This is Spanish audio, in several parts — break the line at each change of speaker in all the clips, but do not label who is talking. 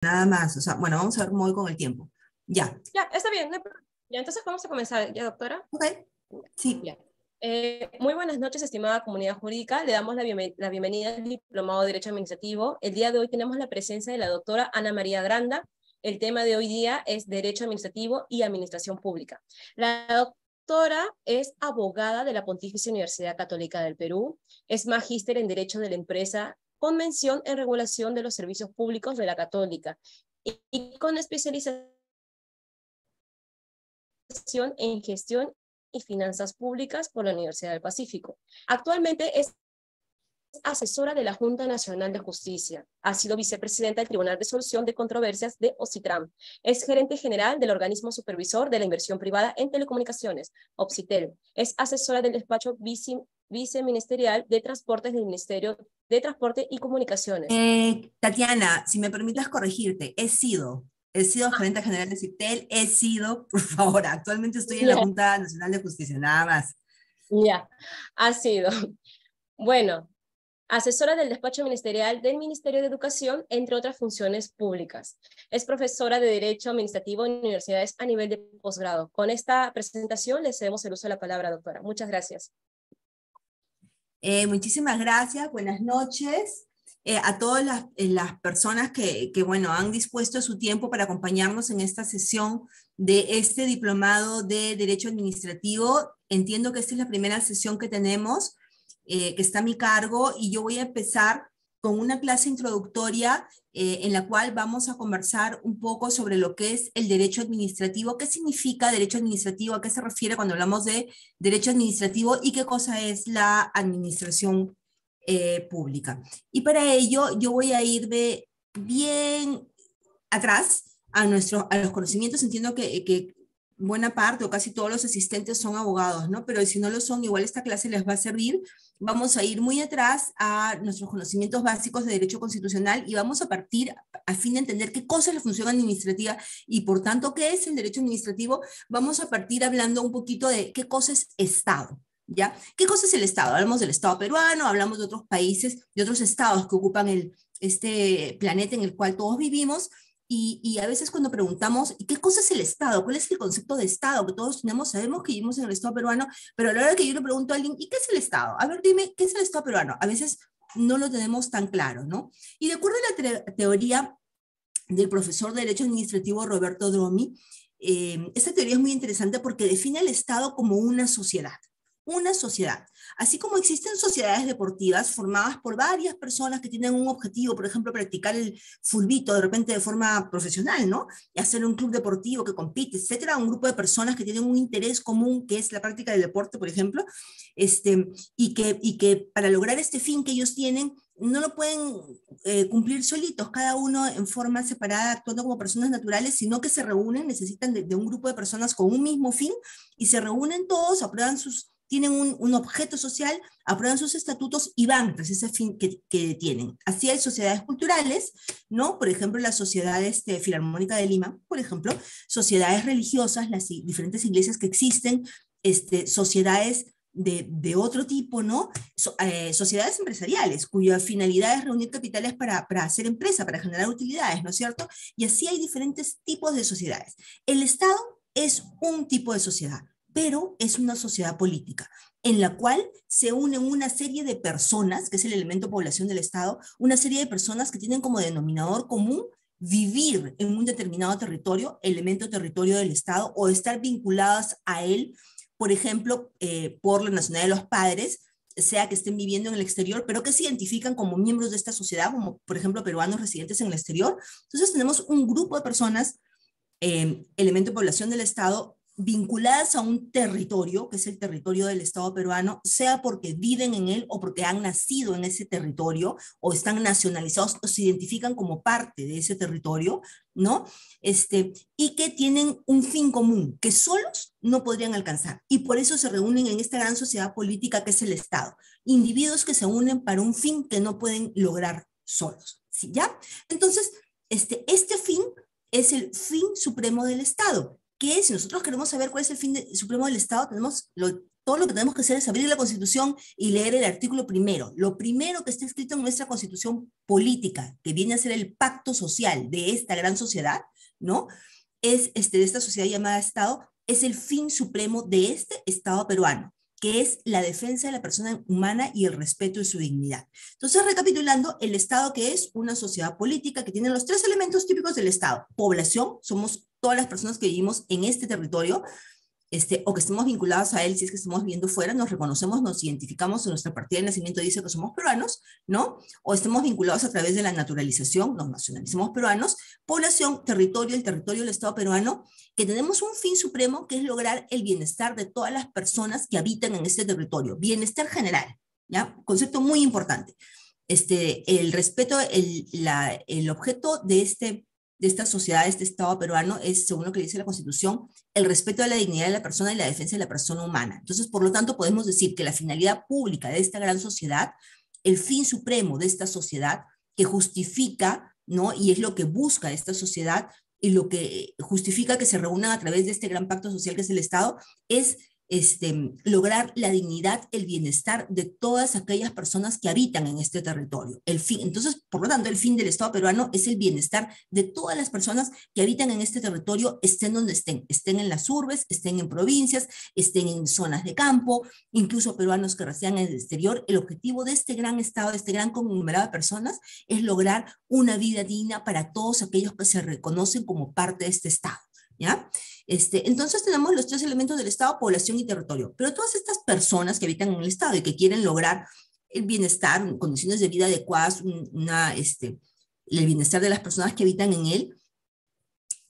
nada más. O sea, bueno, vamos a ver cómo voy con el tiempo. Ya,
Ya, está bien. No hay problema. Ya, entonces vamos a comenzar, ¿ya, doctora?
ok, sí.
Ya. Muy buenas noches, estimada comunidad jurídica. Le damos la bienvenida al Diplomado de Derecho Administrativo. El día de hoy tenemos la presencia de la doctora Ana María Granda. El tema de hoy día es Derecho Administrativo y Administración Pública. La doctora es abogada de la Pontificia Universidad Católica del Perú, es magíster en Derecho de la Empresa con mención en Regulación de los Servicios Públicos de la Católica y con especialización en Gestión y Finanzas Públicas por la Universidad del Pacífico. Actualmente es asesora de la Junta Nacional de Justicia. Ha sido vicepresidenta del Tribunal de Solución de Controversias de OCITRAM. Es gerente general del organismo supervisor de la inversión privada en telecomunicaciones, OPSITEL. Es asesora del despacho viceministerial de Transportes del Ministerio de Transporte y Comunicaciones.
Tatiana, si me permitas corregirte, he sido gerente general de CITEL, por favor, actualmente estoy en la
Ya,
Junta Nacional de Justicia, nada más.
ya, ha sido. Bueno, asesora del despacho ministerial del Ministerio de Educación, entre otras funciones públicas. Es profesora de Derecho Administrativo en universidades a nivel de posgrado. Con esta presentación le cedemos el uso de la palabra, doctora. Muchas gracias.
Muchísimas gracias, buenas noches a todas las personas que, bueno, han dispuesto su tiempo para acompañarnos en esta sesión de este diplomado de Derecho Administrativo. Entiendo que esta es la primera sesión que tenemos, que está a mi cargo, y yo voy a empezar con una clase introductoria en la cual vamos a conversar un poco sobre lo que es el derecho administrativo, qué significa derecho administrativo, a qué se refiere cuando hablamos de derecho administrativo y qué cosa es la administración pública. Y para ello yo voy a ir de bien atrás a los conocimientos. Entiendo que buena parte o casi todos los asistentes son abogados, ¿no? Pero si no lo son, igual esta clase les va a servir. Vamos a ir muy atrás a nuestros conocimientos básicos de derecho constitucional y vamos a partir a fin de entender qué cosa es la función administrativa y por tanto qué es el derecho administrativo. Vamos a partir hablando un poquito de qué cosa es Estado. ¿Ya? ¿Qué cosa es el Estado? Hablamos del Estado peruano, hablamos de otros países, de otros estados que ocupan este planeta en el cual todos vivimos, y a veces cuando preguntamos, ¿qué cosa es el Estado? ¿Cuál es el concepto de Estado que todos tenemos? Sabemos que vivimos en el Estado peruano, pero a la hora que yo le pregunto a alguien, ¿y qué es el Estado? A ver, dime, ¿qué es el Estado peruano? A veces no lo tenemos tan claro, ¿no? Y de acuerdo a la teoría del profesor de Derecho Administrativo Roberto Dromi, esta teoría es muy interesante porque define al Estado como una sociedad. Una sociedad. Así como existen sociedades deportivas formadas por varias personas que tienen un objetivo, por ejemplo, practicar el fulbito de repente de forma profesional, ¿no? Y hacer un club deportivo que compite, etcétera, un grupo de personas que tienen un interés común que es la práctica del deporte, por ejemplo, y que para lograr este fin que ellos tienen, no lo pueden cumplir solitos, cada uno en forma separada, actuando como personas naturales, sino que se reúnen, necesitan de un grupo de personas con un mismo fin, y se reúnen todos, aprueban tienen un objeto social, aprueban sus estatutos y van tras ese fin que tienen. Así hay sociedades culturales, ¿no? Por ejemplo, la Sociedad Filarmónica de Lima, por ejemplo, sociedades religiosas, las diferentes iglesias que existen, sociedades de otro tipo, ¿no? Sociedades empresariales, cuya finalidad es reunir capitales para hacer empresa, para generar utilidades, ¿no es cierto? Y así hay diferentes tipos de sociedades. El Estado es un tipo de sociedad, pero es una sociedad política, en la cual se unen una serie de personas, que es el elemento población del Estado, una serie de personas que tienen como denominador común vivir en un determinado territorio, elemento territorio del Estado, o estar vinculadas a él, por ejemplo, por la nacionalidad de los padres, sea que estén viviendo en el exterior, pero que se identifican como miembros de esta sociedad, como por ejemplo peruanos residentes en el exterior. Entonces tenemos un grupo de personas, elemento de población del Estado, vinculadas a un territorio, que es el territorio del Estado peruano, sea porque viven en él o porque han nacido en ese territorio o están nacionalizados o se identifican como parte de ese territorio, ¿no? Y que tienen un fin común que solos no podrían alcanzar. Y por eso se reúnen en esta gran sociedad política que es el Estado. Individuos que se unen para un fin que no pueden lograr solos, ¿sí? ¿Ya? Entonces, este fin es el fin supremo del Estado, que si nosotros queremos saber cuál es el fin supremo del Estado, tenemos todo lo que tenemos que hacer es abrir la Constitución y leer el artículo primero. Lo primero que está escrito en nuestra Constitución política, que viene a ser el pacto social de esta gran sociedad, ¿no? Es de esta sociedad llamada Estado, es el fin supremo de este Estado peruano, que es la defensa de la persona humana y el respeto de su dignidad. Entonces, recapitulando, el Estado, que es una sociedad política que tiene los tres elementos típicos del Estado: población, somos todas las personas que vivimos en este territorio, o que estemos vinculados a él. Si es que estamos viviendo fuera, nos reconocemos, nos identificamos, en nuestra partida de nacimiento dice que somos peruanos, ¿no? O estemos vinculados a través de la naturalización, nos nacionalizamos peruanos. Población, territorio, el territorio del Estado peruano, que tenemos un fin supremo, que es lograr el bienestar de todas las personas que habitan en este territorio, bienestar general, ¿ya? Concepto muy importante. El respeto, el objeto de esta sociedad, de este Estado peruano, es, según lo que dice la Constitución, el respeto a la dignidad de la persona y la defensa de la persona humana. Entonces, por lo tanto, podemos decir que la finalidad pública de esta gran sociedad, el fin supremo de esta sociedad, que justifica, ¿no? Y es lo que busca esta sociedad, y lo que justifica que se reúnan a través de este gran pacto social que es el Estado, es lograr la dignidad, el bienestar de todas aquellas personas que habitan en este territorio. Entonces, por lo tanto, el fin del Estado peruano es el bienestar de todas las personas que habitan en este territorio, estén donde estén en las urbes, estén en provincias, estén en zonas de campo, incluso peruanos que residan en el exterior. El objetivo de este gran Estado, de este gran conglomerado de personas, es lograr una vida digna para todos aquellos que se reconocen como parte de este Estado, ¿ya? Entonces tenemos los tres elementos del Estado: población y territorio. Pero todas estas personas que habitan en el Estado y que quieren lograr el bienestar, condiciones de vida adecuadas, el bienestar de las personas que habitan en él,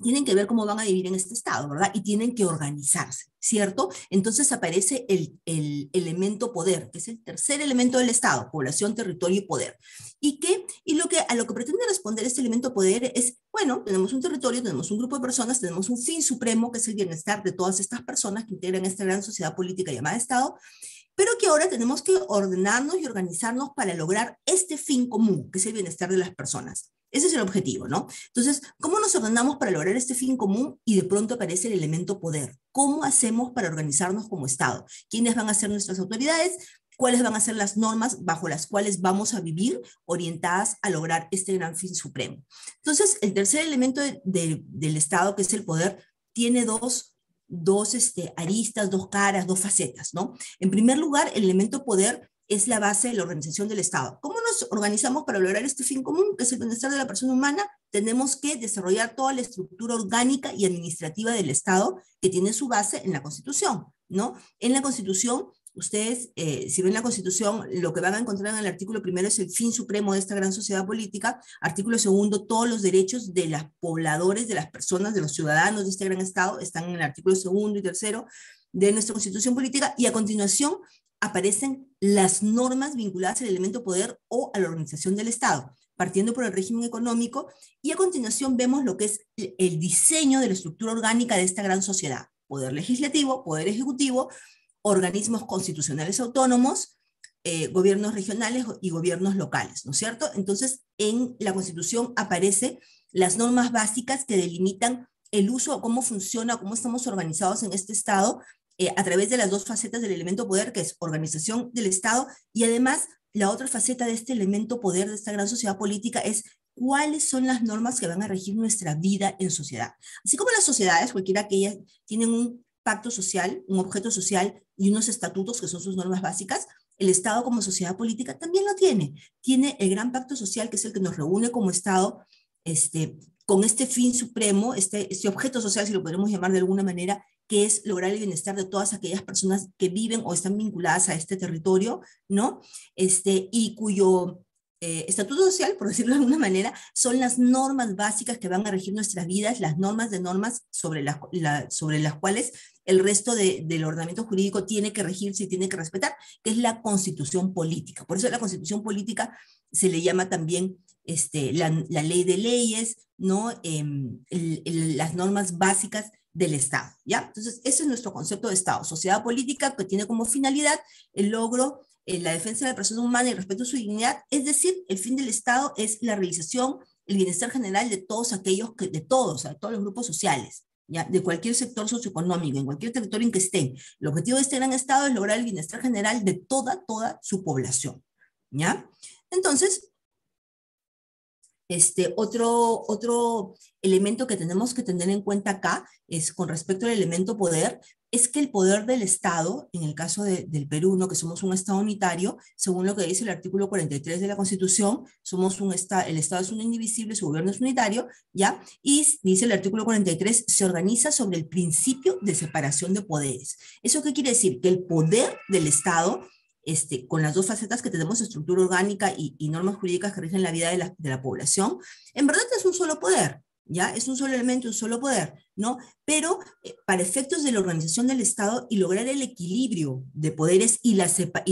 tienen que ver cómo van a vivir en este Estado, ¿verdad? Y tienen que organizarse, ¿cierto? Entonces aparece el elemento poder, que es el tercer elemento del Estado: población, territorio y poder. A lo que pretende responder este elemento poder es, bueno, tenemos un territorio, tenemos un grupo de personas, tenemos un fin supremo, que es el bienestar de todas estas personas que integran esta gran sociedad política llamada Estado, pero que ahora tenemos que ordenarnos y organizarnos para lograr este fin común, que es el bienestar de las personas. Ese es el objetivo, ¿no? Entonces, ¿cómo nos ordenamos para lograr este fin común? Y de pronto aparece el elemento poder. ¿Cómo hacemos para organizarnos como Estado? ¿Quiénes van a ser nuestras autoridades? ¿Cuáles van a ser las normas bajo las cuales vamos a vivir, orientadas a lograr este gran fin supremo? Entonces, el tercer elemento del Estado, que es el poder, tiene dos aristas, dos caras, dos facetas, ¿no? En primer lugar, el elemento poder es la base de la organización del Estado. ¿Cómo nos organizamos para lograr este fin común, que es el bienestar de la persona humana? Tenemos que desarrollar toda la estructura orgánica y administrativa del Estado, que tiene su base en la Constitución, ¿no? En la Constitución, ustedes, si ven la Constitución, lo que van a encontrar en el artículo primero es el fin supremo de esta gran sociedad política. Artículo segundo, todos los derechos de los pobladores, de las personas, de los ciudadanos de este gran Estado, están en el artículo segundo y tercero de nuestra Constitución política. Y a continuación aparecen las normas vinculadas al elemento poder o a la organización del Estado, partiendo por el régimen económico, y a continuación vemos lo que es el diseño de la estructura orgánica de esta gran sociedad: poder legislativo, poder ejecutivo, organismos constitucionales autónomos, gobiernos regionales y gobiernos locales, ¿no es cierto? Entonces, en la Constitución aparecen las normas básicas que delimitan el uso, cómo funciona, cómo estamos organizados en este Estado, a través de las dos facetas del elemento poder, que es organización del Estado, y además la otra faceta de este elemento poder, de esta gran sociedad política, es cuáles son las normas que van a regir nuestra vida en sociedad. Así como las sociedades, cualquiera que ellas, tienen un pacto social, un objeto social y unos estatutos que son sus normas básicas, el Estado como sociedad política también lo tiene. Tiene el gran pacto social, que es el que nos reúne como Estado, con este fin supremo, este objeto social, si lo podemos llamar de alguna manera, que es lograr el bienestar de todas aquellas personas que viven o están vinculadas a este territorio, ¿no? Y cuyo estatuto social, por decirlo de alguna manera, son las normas básicas que van a regir nuestras vidas, las normas de normas sobre las cuales el resto del ordenamiento jurídico tiene que regirse y tiene que respetar, que es la Constitución política. Por eso la Constitución política se le llama también la ley de leyes, ¿no? Las normas básicas del Estado, ¿ya? Entonces, ese es nuestro concepto de Estado: sociedad política que tiene como finalidad el logro, la defensa de la persona humana y el respeto a su dignidad. Es decir, el fin del Estado es la realización, el bienestar general de todos aquellos, de todos los grupos sociales, ¿ya? De cualquier sector socioeconómico, en cualquier territorio en que estén. El objetivo de este gran Estado es lograr el bienestar general de toda su población, ¿ya? Entonces, otro elemento que tenemos que tener en cuenta acá es con respecto al elemento poder, es que el poder del Estado, en el caso del Perú, ¿no? Que somos un Estado unitario, según lo que dice el artículo 43 de la Constitución, el Estado es un indivisible, su gobierno es unitario, ¿ya? Y dice el artículo 43, se organiza sobre el principio de separación de poderes. ¿Eso qué quiere decir? Que el poder del Estado con las dos facetas que tenemos, estructura orgánica y normas jurídicas que rigen la vida de la población, en verdad es un solo poder, ¿ya? Es un solo elemento, un solo poder, ¿no? Pero para efectos de la organización del Estado y lograr el equilibrio de poderes y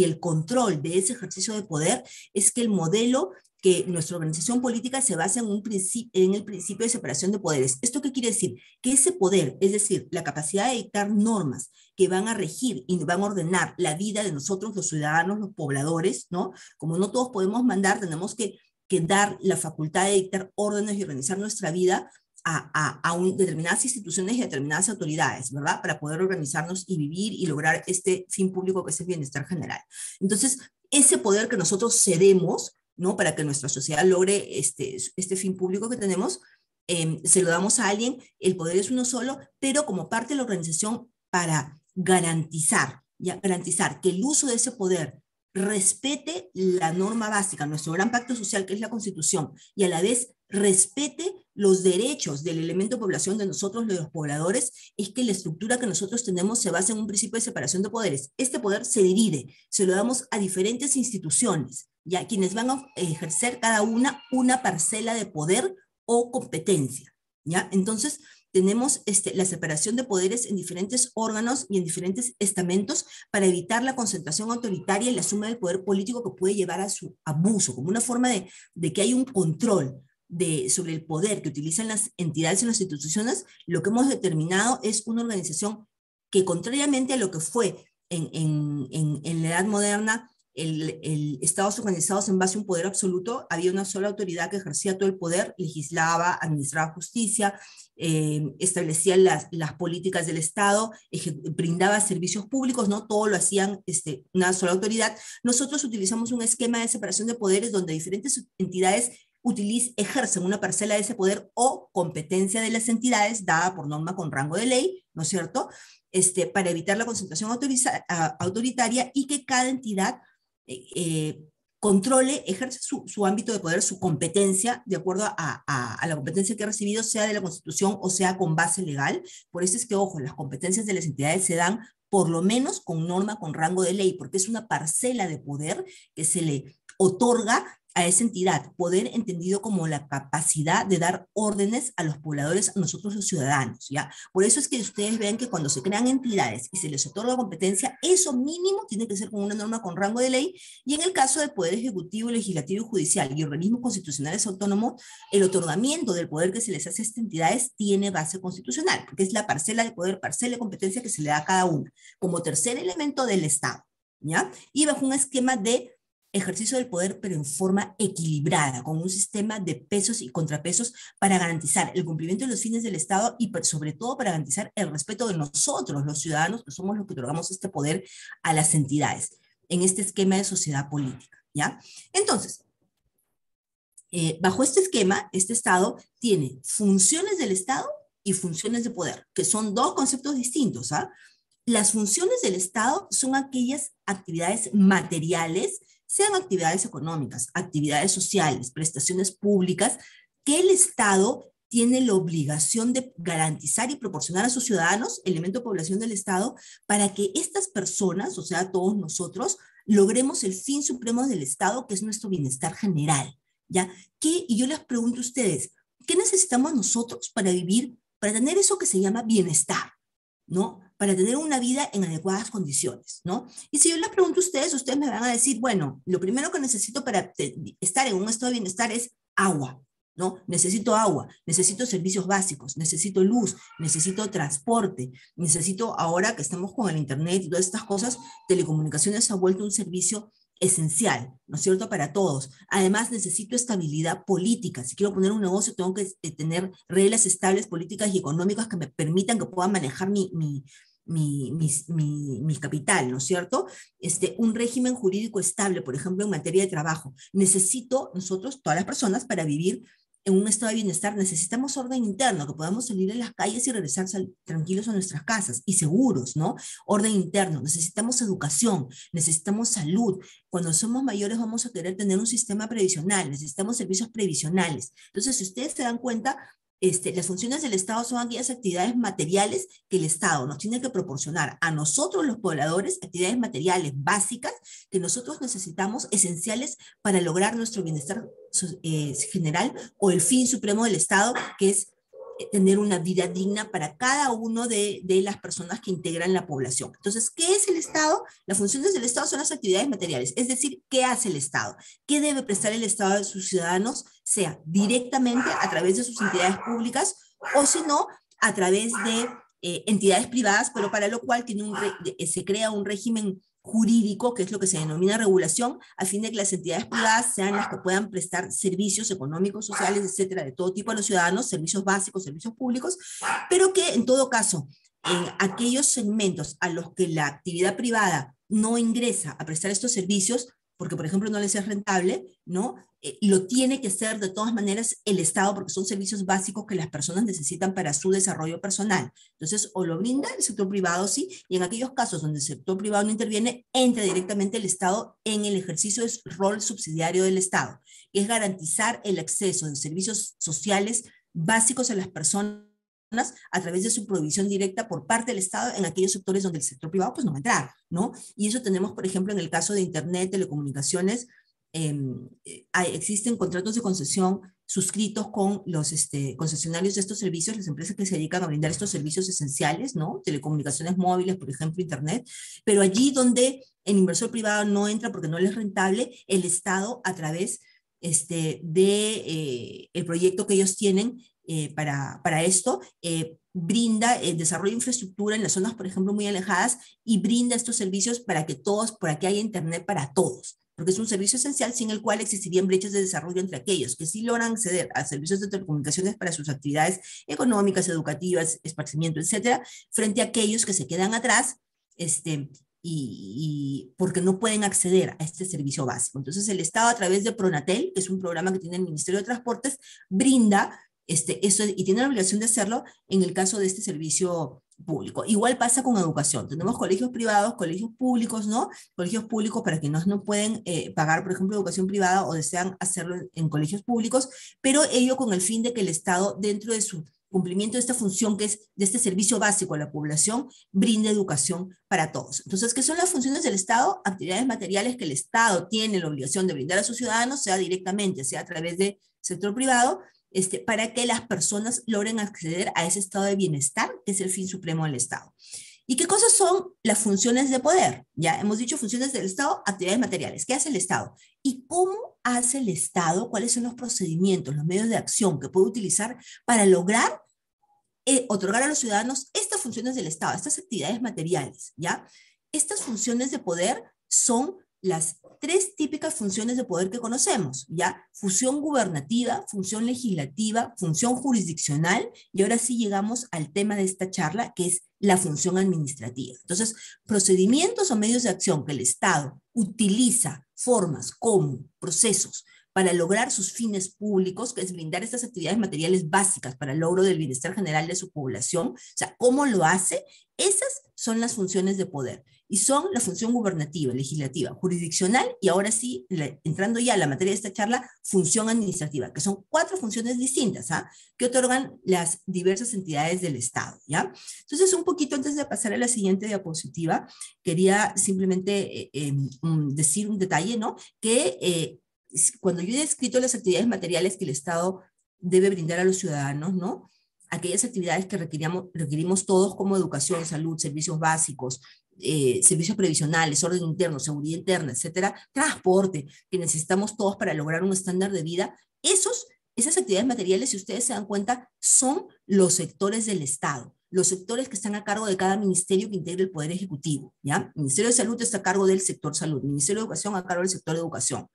el control de ese ejercicio de poder, es que el modelo que nuestra organización política se basa en el principio de separación de poderes. ¿Esto qué quiere decir? Que ese poder, es decir, la capacidad de dictar normas que van a regir y van a ordenar la vida de nosotros, los ciudadanos, los pobladores, ¿no? Como no todos podemos mandar, tenemos que dar la facultad de dictar órdenes y organizar nuestra vida a determinadas instituciones y determinadas autoridades, ¿verdad? Para poder organizarnos y vivir y lograr este fin público que es el bienestar general. Entonces, ese poder que nosotros cedemos, ¿no? Para que nuestra sociedad logre este fin público que tenemos, se lo damos a alguien, el poder es uno solo, pero como parte de la organización para garantizar que el uso de ese poder respete la norma básica, nuestro gran pacto social que es la Constitución, y a la vez respete los derechos del elemento de población de nosotros, los pobladores, es que la estructura que nosotros tenemos se basa en un principio de separación de poderes. Este poder se divide, se lo damos a diferentes instituciones, ya quienes van a ejercer cada una parcela de poder o competencia, ¿ya? Entonces, tenemos la separación de poderes en diferentes órganos y en diferentes estamentos para evitar la concentración autoritaria y la suma del poder político que puede llevar a su abuso, como una forma de que hay un control sobre el poder que utilizan las entidades y las instituciones. Lo que hemos determinado es una organización que, contrariamente a lo que fue en la Edad Moderna, estados organizados en base a un poder absoluto, había una sola autoridad que ejercía todo el poder, legislaba, administraba justicia, establecía las políticas del Estado, brindaba servicios públicos, ¿no? Todo lo hacían una sola autoridad. Nosotros utilizamos un esquema de separación de poderes donde diferentes entidades ejercen una parcela de ese poder o competencia de las entidades dada por norma con rango de ley, ¿no es cierto? Para evitar la concentración autoritaria y que cada entidad controle, ejerce su ámbito de poder, su competencia, de acuerdo a la competencia que ha recibido, sea de la Constitución o sea con base legal. Por eso es que, ojo, las competencias de las entidades se dan por lo menos con norma, con rango de ley, porque es una parcela de poder que se le otorga a esa entidad, poder entendido como la capacidad de dar órdenes a los pobladores, a nosotros los ciudadanos, ¿ya? Por eso es que ustedes ven que cuando se crean entidades y se les otorga competencia, eso mínimo tiene que ser con una norma con rango de ley, y en el caso del Poder Ejecutivo, Legislativo y Judicial y organismos constitucionales autónomos, el otorgamiento del poder que se les hace a estas entidades tiene base constitucional, porque es la parcela de poder, parcela de competencia que se le da a cada una, como tercer elemento del Estado, ¿ya? Y bajo un esquema de ejercicio del poder, pero en forma equilibrada, con un sistema de pesos y contrapesos para garantizar el cumplimiento de los fines del Estado y sobre todo para garantizar el respeto de nosotros, los ciudadanos, que somos los que otorgamos este poder a las entidades, en este esquema de sociedad política, ¿ya? Entonces, bajo este esquema, este Estado tiene funciones del Estado y funciones de poder, que son dos conceptos distintos, ¿ah? Las funciones del Estado son aquellas actividades materiales, sean actividades económicas, actividades sociales, prestaciones públicas, que el Estado tiene la obligación de garantizar y proporcionar a sus ciudadanos, elemento de población del Estado, para que estas personas, o sea, todos nosotros, logremos el fin supremo del Estado, que es nuestro bienestar general, ¿ya? Y yo les pregunto a ustedes, ¿qué necesitamos nosotros para vivir, para tener eso que se llama bienestar, ¿no? Para tener una vida en adecuadas condiciones, ¿no? Y si yo les pregunto a ustedes me van a decir, bueno, lo primero que necesito para estar en un estado de bienestar es agua, ¿no? Necesito agua, necesito servicios básicos, necesito luz, necesito transporte, necesito, ahora que estamos con el internet y todas estas cosas, telecomunicaciones se ha vuelto un servicio esencial, ¿no es cierto?, para todos. Además, necesito estabilidad política. Si quiero poner un negocio, tengo que tener reglas estables políticas y económicas que me permitan que pueda manejar mi capital, ¿no es cierto? Un régimen jurídico estable, por ejemplo, en materia de trabajo. Necesito, nosotros, todas las personas, para vivir en un estado de bienestar, necesitamos orden interno, que podamos salir a las calles y regresar tranquilos a nuestras casas y seguros, ¿no? Orden interno, necesitamos educación, necesitamos salud. Cuando somos mayores vamos a querer tener un sistema previsional, necesitamos servicios previsionales. Entonces, si ustedes se dan cuenta, las funciones del Estado son aquellas actividades materiales que el Estado nos tiene que proporcionar a nosotros los pobladores, actividades materiales básicas que nosotros necesitamos, esenciales para lograr nuestro bienestar general o el fin supremo del Estado, que es tener una vida digna para cada uno de las personas que integran la población. Entonces, ¿qué es el Estado? Las funciones del Estado son las actividades materiales, es decir, ¿qué hace el Estado? ¿Qué debe prestar el Estado a sus ciudadanos? Sea directamente a través de sus entidades públicas o si no, a través de entidades privadas, pero para lo cual se crea un régimen jurídico, que es lo que se denomina regulación, a fin de que las entidades privadas sean las que puedan prestar servicios económicos, sociales, etcétera, de todo tipo a los ciudadanos, servicios básicos, servicios públicos, pero que en todo caso, en aquellos segmentos a los que la actividad privada no ingresa a prestar estos servicios, porque por ejemplo no les es rentable, ¿no? Lo tiene que hacer de todas maneras el Estado, porque son servicios básicos que las personas necesitan para su desarrollo personal. Entonces, o lo brinda el sector privado, sí, y en aquellos casos donde el sector privado no interviene, entra directamente el Estado en el ejercicio del rol subsidiario del Estado, que es garantizar el acceso de servicios sociales básicos a las personas a través de su provisión directa por parte del Estado en aquellos sectores donde el sector privado pues no va a entrar, ¿no? Y eso tenemos, por ejemplo, en el caso de Internet, telecomunicaciones, existen contratos de concesión suscritos con los concesionarios de estos servicios, las empresas que se dedican a brindar estos servicios esenciales, ¿no? Telecomunicaciones móviles, por ejemplo, Internet, pero allí donde el inversor privado no entra porque no le es rentable, el Estado a través el proyecto que ellos tienen para esto, brinda el desarrollo de infraestructura en las zonas, por ejemplo, muy alejadas y brinda estos servicios para que haya Internet para todos, porque es un servicio esencial sin el cual existirían brechas de desarrollo entre aquellos que sí logran acceder a servicios de telecomunicaciones para sus actividades económicas, educativas, esparcimiento, etcétera, frente a aquellos que se quedan atrás, y porque no pueden acceder a este servicio básico. Entonces, el Estado, a través de Pronatel, que es un programa que tiene el Ministerio de Transportes, brinda eso y tiene la obligación de hacerlo en el caso de este servicio público. Igual pasa con educación. Tenemos colegios privados, colegios públicos, ¿no? Colegios públicos para quienes no pueden pagar, por ejemplo, educación privada o desean hacerlo en colegios públicos, pero ello con el fin de que el Estado, dentro de su cumplimiento de esta función que es de este servicio básico a la población, brinde educación para todos. Entonces, ¿qué son las funciones del Estado? Actividades materiales que el Estado tiene la obligación de brindar a sus ciudadanos, sea directamente, sea a través del sector privado, para que las personas logren acceder a ese estado de bienestar, que es el fin supremo del Estado. ¿Y qué cosas son las funciones de poder? Ya hemos dicho funciones del Estado, actividades materiales. ¿Qué hace el Estado? ¿Y cómo hace el Estado? ¿Cuáles son los procedimientos, los medios de acción que puede utilizar para lograr otorgar a los ciudadanos estas funciones del Estado, estas actividades materiales? ¿Ya? Estas funciones de poder son las tres típicas funciones de poder que conocemos, ¿ya? Función gubernativa, función legislativa, función jurisdiccional, y ahora sí llegamos al tema de esta charla, que es la función administrativa. Entonces, procedimientos o medios de acción que el Estado utiliza, formas, como procesos, para lograr sus fines públicos, que es brindar estas actividades materiales básicas para el logro del bienestar general de su población. O sea, ¿cómo lo hace? Esas son las funciones de poder. Y son la función gubernativa, legislativa, jurisdiccional y ahora sí, entrando ya a la materia de esta charla, función administrativa, que son 4 funciones distintas, que otorgan las diversas entidades del Estado, ¿ya? Entonces, un poquito antes de pasar a la siguiente diapositiva, quería simplemente decir un detalle, ¿no? Que cuando yo he descrito las actividades materiales que el Estado debe brindar a los ciudadanos, ¿no? Aquellas actividades que requerimos todos como educación, salud, servicios básicos, servicios previsionales, orden interno, seguridad interna, etcétera, transporte, que necesitamos todos para lograr un estándar de vida, esas actividades materiales, si ustedes se dan cuenta, son los sectores del Estado. los sectores que están a cargo de cada ministerio que integra el Poder Ejecutivo, ¿ya? El Ministerio de Salud está a cargo del sector salud, el Ministerio de Educación a cargo del sector de educación.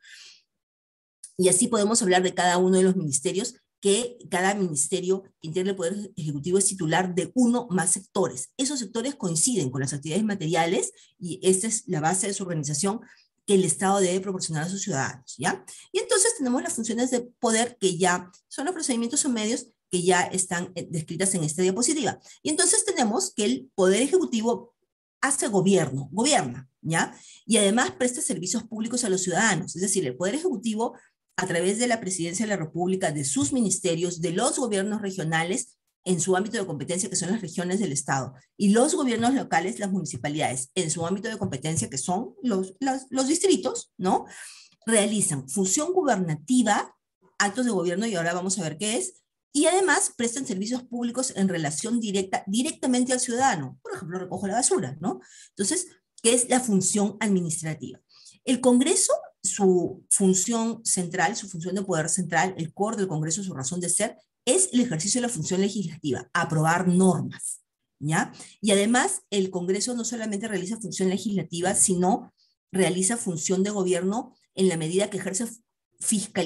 Y así podemos hablar de cada uno de los ministerios, que cada ministerio que integra el Poder Ejecutivo es titular de uno o más sectores. Esos sectores coinciden con las actividades materiales y esta es la base de su organización que el Estado debe proporcionar a sus ciudadanos, ¿ya? Y entonces tenemos las funciones de poder que ya son los procedimientos o medios que ya están descritas en esta diapositiva. Y entonces tenemos que el Poder Ejecutivo hace gobierno, gobierna, ¿ya? Y además presta servicios públicos a los ciudadanos, es decir, el Poder Ejecutivo a través de la Presidencia de la República, de sus ministerios, de los gobiernos regionales en su ámbito de competencia, que son las regiones del Estado, y los gobiernos locales, las municipalidades, en su ámbito de competencia, que son los distritos, ¿no? Realizan función gubernativa, actos de gobierno, y ahora vamos a ver qué es, y además prestan servicios públicos en relación directamente al ciudadano. Por ejemplo, recojo la basura, ¿no? Entonces, ¿qué es la función administrativa? El Congreso, su función central, su función de poder central, el core del Congreso, su razón de ser, es el ejercicio de la función legislativa, aprobar normas, ¿ya? Y además, el Congreso no solamente realiza función legislativa, sino realiza función de gobierno en la medida que ejerce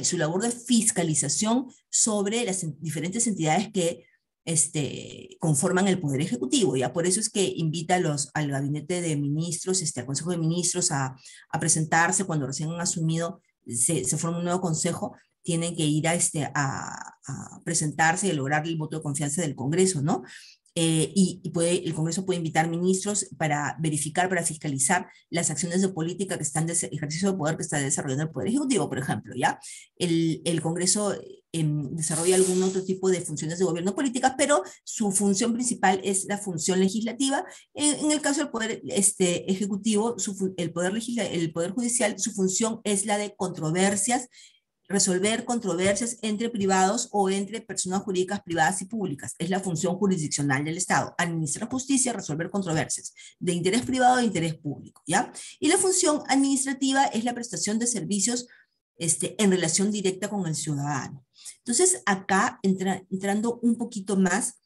su labor de fiscalización sobre las diferentes entidades que conforman el Poder Ejecutivo. Ya por eso es que invita al gabinete de ministros, al Consejo de Ministros a presentarse cuando recién han asumido, se forma un nuevo consejo, tienen que ir a presentarse y a lograr el voto de confianza del Congreso, ¿no? El Congreso puede invitar ministros para verificar, para fiscalizar las acciones de política que están, ejercicio de poder que está desarrollando el Poder Ejecutivo, por ejemplo, ¿ya? El Congreso desarrolla algún otro tipo de funciones de gobierno políticas, pero su función principal es la función legislativa. En el caso del Poder Ejecutivo, el Poder Judicial, su función es la de controversias, resolver controversias entre privados o entre personas jurídicas privadas y públicas. Es la función jurisdiccional del Estado. Administrar justicia, resolver controversias de interés privado e de interés público, ¿ya? Y la función administrativa es la prestación de servicios en relación directa con el ciudadano. Entonces, acá, entrando un poquito más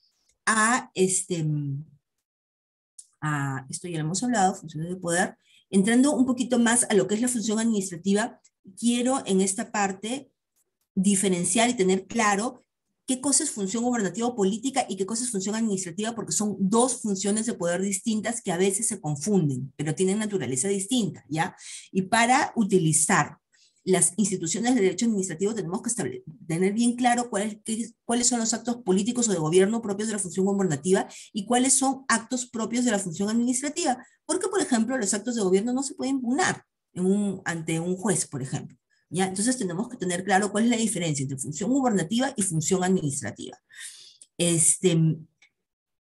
a esto ya lo hemos hablado, funciones de poder, entrando un poquito más a lo que es la función administrativa, quiero en esta parte diferenciar y tener claro qué cosa es función gubernativa o política y qué cosa es función administrativa, porque son dos funciones de poder distintas que a veces se confunden, pero tienen naturaleza distinta, ¿ya? Y para utilizar las instituciones de derecho administrativo tenemos que tener bien claro cuáles son los actos políticos o de gobierno propios de la función gubernativa y cuáles son actos propios de la función administrativa, porque, por ejemplo, los actos de gobierno no se pueden impugnar ante un juez, por ejemplo, ¿ya? Entonces tenemos que tener claro cuál es la diferencia entre función gubernativa y función administrativa.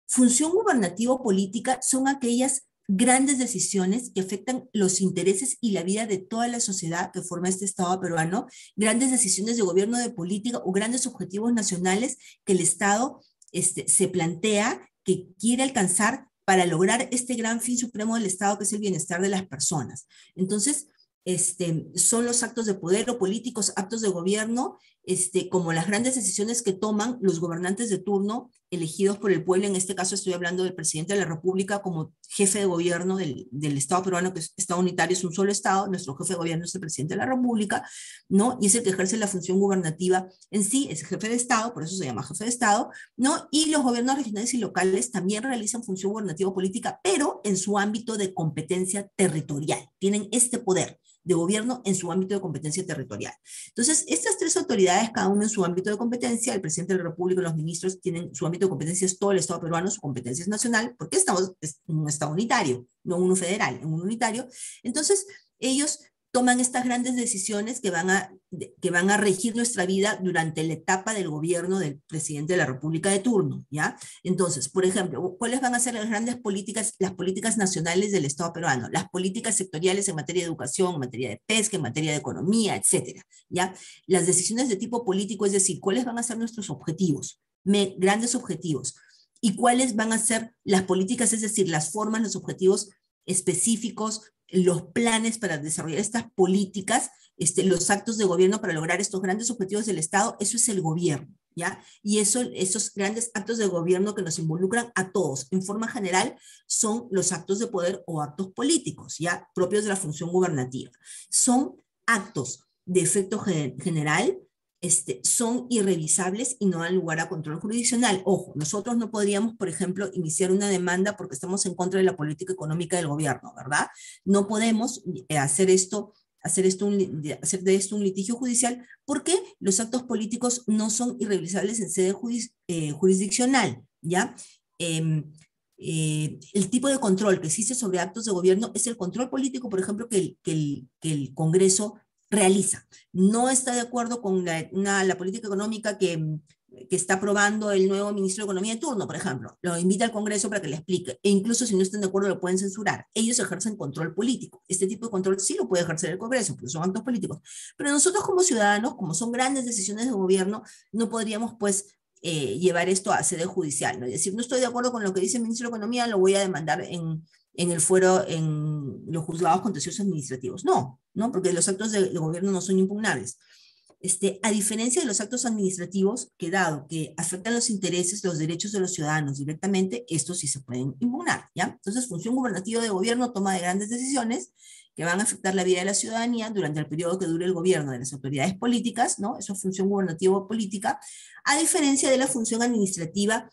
Función gubernativa o política son aquellas grandes decisiones que afectan los intereses y la vida de toda la sociedad que forma este Estado peruano, grandes decisiones de gobierno, de política o grandes objetivos nacionales que el Estado se plantea que quiere alcanzar para lograr este gran fin supremo del Estado, que es el bienestar de las personas. Entonces, son los actos de poder o políticos, actos de gobierno, como las grandes decisiones que toman los gobernantes de turno elegidos por el pueblo. En este caso estoy hablando del presidente de la República como jefe de gobierno del Estado peruano, que es Estado unitario, es un solo Estado. Nuestro jefe de gobierno es el presidente de la República, ¿no? Y es el que ejerce la función gubernativa en sí, es el jefe de Estado, por eso se llama jefe de Estado, ¿no? Y los gobiernos regionales y locales también realizan función gubernativa política, pero en su ámbito de competencia territorial. Tienen este poder de gobierno en su ámbito de competencia territorial. Entonces, estas tres autoridades, cada uno en su ámbito de competencia, el presidente de la República y los ministros tienen su ámbito de competencia, es todo el Estado peruano, su competencia es nacional, porque estamos en un Estado unitario, no uno federal, en un unitario. Entonces, ellos toman estas grandes decisiones que van a regir nuestra vida durante la etapa del gobierno del presidente de la República de turno, ¿ya? Entonces, por ejemplo, ¿cuáles van a ser las grandes políticas, las políticas nacionales del Estado peruano? Las políticas sectoriales en materia de educación, en materia de pesca, en materia de economía, etcétera, ¿ya? Las decisiones de tipo político, es decir, ¿cuáles van a ser nuestros objetivos? Grandes objetivos. ¿Y cuáles van a ser las políticas, es decir, las formas, los objetivos específicos, los planes para desarrollar estas políticas, los actos de gobierno para lograr estos grandes objetivos del Estado? Eso es el gobierno, ¿ya? Y esos grandes actos de gobierno que nos involucran a todos, en forma general, son los actos de poder o actos políticos, ¿ya? Propios de la función gubernativa. Son actos de efecto general, son irrevisables y no dan lugar a control jurisdiccional. Ojo, nosotros no podríamos, por ejemplo, iniciar una demanda porque estamos en contra de la política económica del gobierno, ¿verdad? No podemos hacer de esto un litigio judicial porque los actos políticos no son irrevisables en sede jurisdiccional, ¿ya? El tipo de control que existe sobre actos de gobierno es el control político, por ejemplo, que el Congreso realiza. No está de acuerdo con la política económica que está aprobando el nuevo ministro de Economía de turno, por ejemplo. Lo invita al Congreso para que le explique. E incluso si no están de acuerdo lo pueden censurar. Ellos ejercen control político. Este tipo de control sí lo puede ejercer el Congreso, porque son actos políticos. Pero nosotros como ciudadanos, como son grandes decisiones de gobierno, no podríamos pues llevar esto a sede judicial, ¿no? Es decir, no estoy de acuerdo con lo que dice el ministro de Economía, lo voy a demandar en el fuero, en los juzgados contenciosos administrativos. No, ¿no? Porque los actos de gobierno no son impugnables. A diferencia de los actos administrativos, que dado que afectan los intereses, los derechos de los ciudadanos directamente, estos sí se pueden impugnar, ¿ya? Entonces, función gubernativa de gobierno, toma de grandes decisiones que van a afectar la vida de la ciudadanía durante el periodo que dure el gobierno de las autoridades políticas, ¿no? Eso es función gubernativa política, a diferencia de la función administrativa,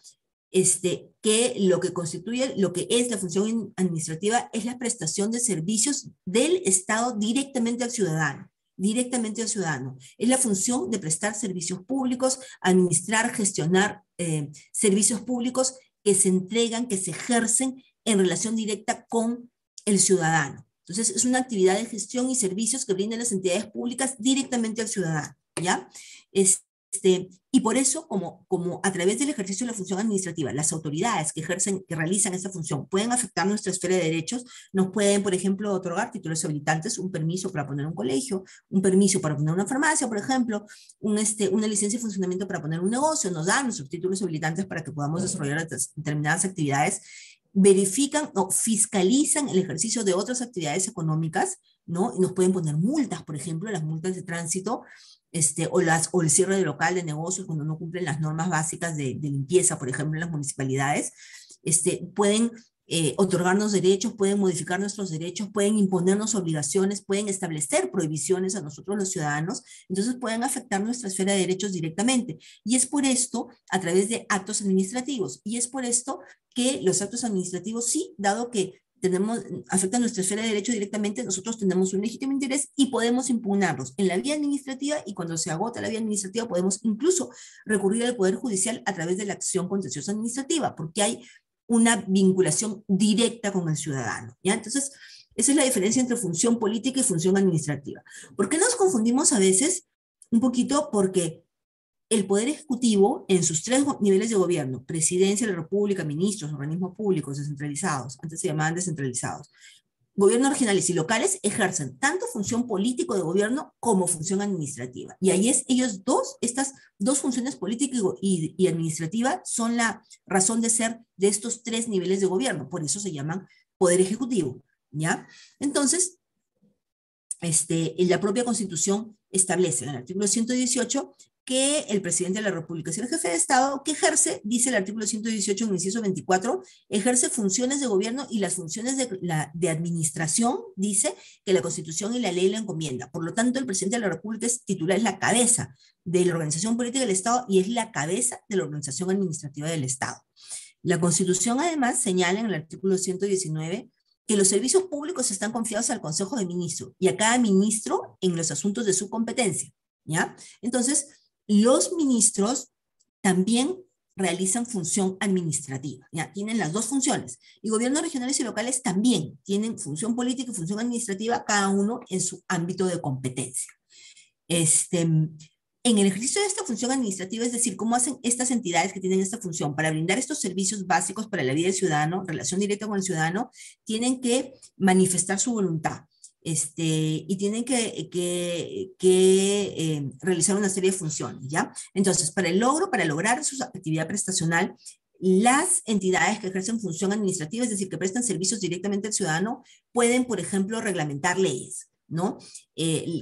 que lo que constituye, lo que es la función administrativa es la prestación de servicios del Estado directamente al ciudadano. Directamente al ciudadano. Es la función de prestar servicios públicos, administrar, gestionar servicios públicos que se entregan, que se ejercen en relación directa con el ciudadano. Entonces, es una actividad de gestión y servicios que brindan las entidades públicas directamente al ciudadano, ¿ya? Y por eso, como a través del ejercicio de la función administrativa, las autoridades que realizan esta función pueden afectar nuestra esfera de derechos, nos pueden, por ejemplo, otorgar títulos habilitantes, un permiso para poner un colegio, un permiso para poner una farmacia, por ejemplo, una licencia de funcionamiento para poner un negocio, nos dan nuestros títulos habilitantes para que podamos desarrollar determinadas actividades, verifican o fiscalizan el ejercicio de otras actividades económicas, ¿no? Y nos pueden poner multas, por ejemplo, las multas de tránsito, o el cierre de local de negocios cuando no cumplen las normas básicas de limpieza, por ejemplo, en las municipalidades, pueden otorgarnos derechos, pueden modificar nuestros derechos, pueden imponernos obligaciones, pueden establecer prohibiciones a nosotros los ciudadanos, entonces pueden afectar nuestra esfera de derechos directamente. Y es por esto, a través de actos administrativos, y es por esto que los actos administrativos sí, dado que afectan nuestra esfera de derecho directamente, nosotros tenemos un legítimo interés y podemos impugnarlos en la vía administrativa, y cuando se agota la vía administrativa podemos incluso recurrir al Poder Judicial a través de la acción contenciosa administrativa, porque hay una vinculación directa con el ciudadano, ¿ya? Entonces, esa es la diferencia entre función política y función administrativa. ¿Por qué nos confundimos a veces? Un poquito porque el Poder Ejecutivo, en sus tres niveles de gobierno, Presidencia de la República, ministros, organismos públicos descentralizados, antes se llamaban descentralizados, gobiernos regionales y locales, ejercen tanto función político de gobierno como función administrativa. Y ahí estas dos funciones política y administrativa son la razón de ser de estos tres niveles de gobierno. Por eso se llaman Poder Ejecutivo, ¿ya? Entonces, la propia Constitución establece en el artículo 118 que el presidente de la República es el jefe de Estado, que ejerce, dice el artículo 118 en el inciso 24, ejerce funciones de gobierno y las funciones de administración, dice que la Constitución y la ley lo encomienda. Por lo tanto, el presidente de la República es la cabeza de la organización política del Estado y es la cabeza de la organización administrativa del Estado. La Constitución, además, señala en el artículo 119 que los servicios públicos están confiados al Consejo de Ministros y a cada ministro en los asuntos de su competencia, ¿ya? Entonces, los ministros también realizan función administrativa, ¿ya? Tienen las dos funciones. Y gobiernos regionales y locales también tienen función política y función administrativa, cada uno en su ámbito de competencia. En el ejercicio de esta función administrativa, es decir, cómo hacen estas entidades que tienen esta función para brindar estos servicios básicos para la vida del ciudadano, relación directa con el ciudadano, tienen que manifestar su voluntad. Y tienen que realizar una serie de funciones, ¿ya? Entonces, para lograr su actividad prestacional, las entidades que ejercen función administrativa, es decir, que prestan servicios directamente al ciudadano, pueden, por ejemplo, reglamentar leyes, ¿no?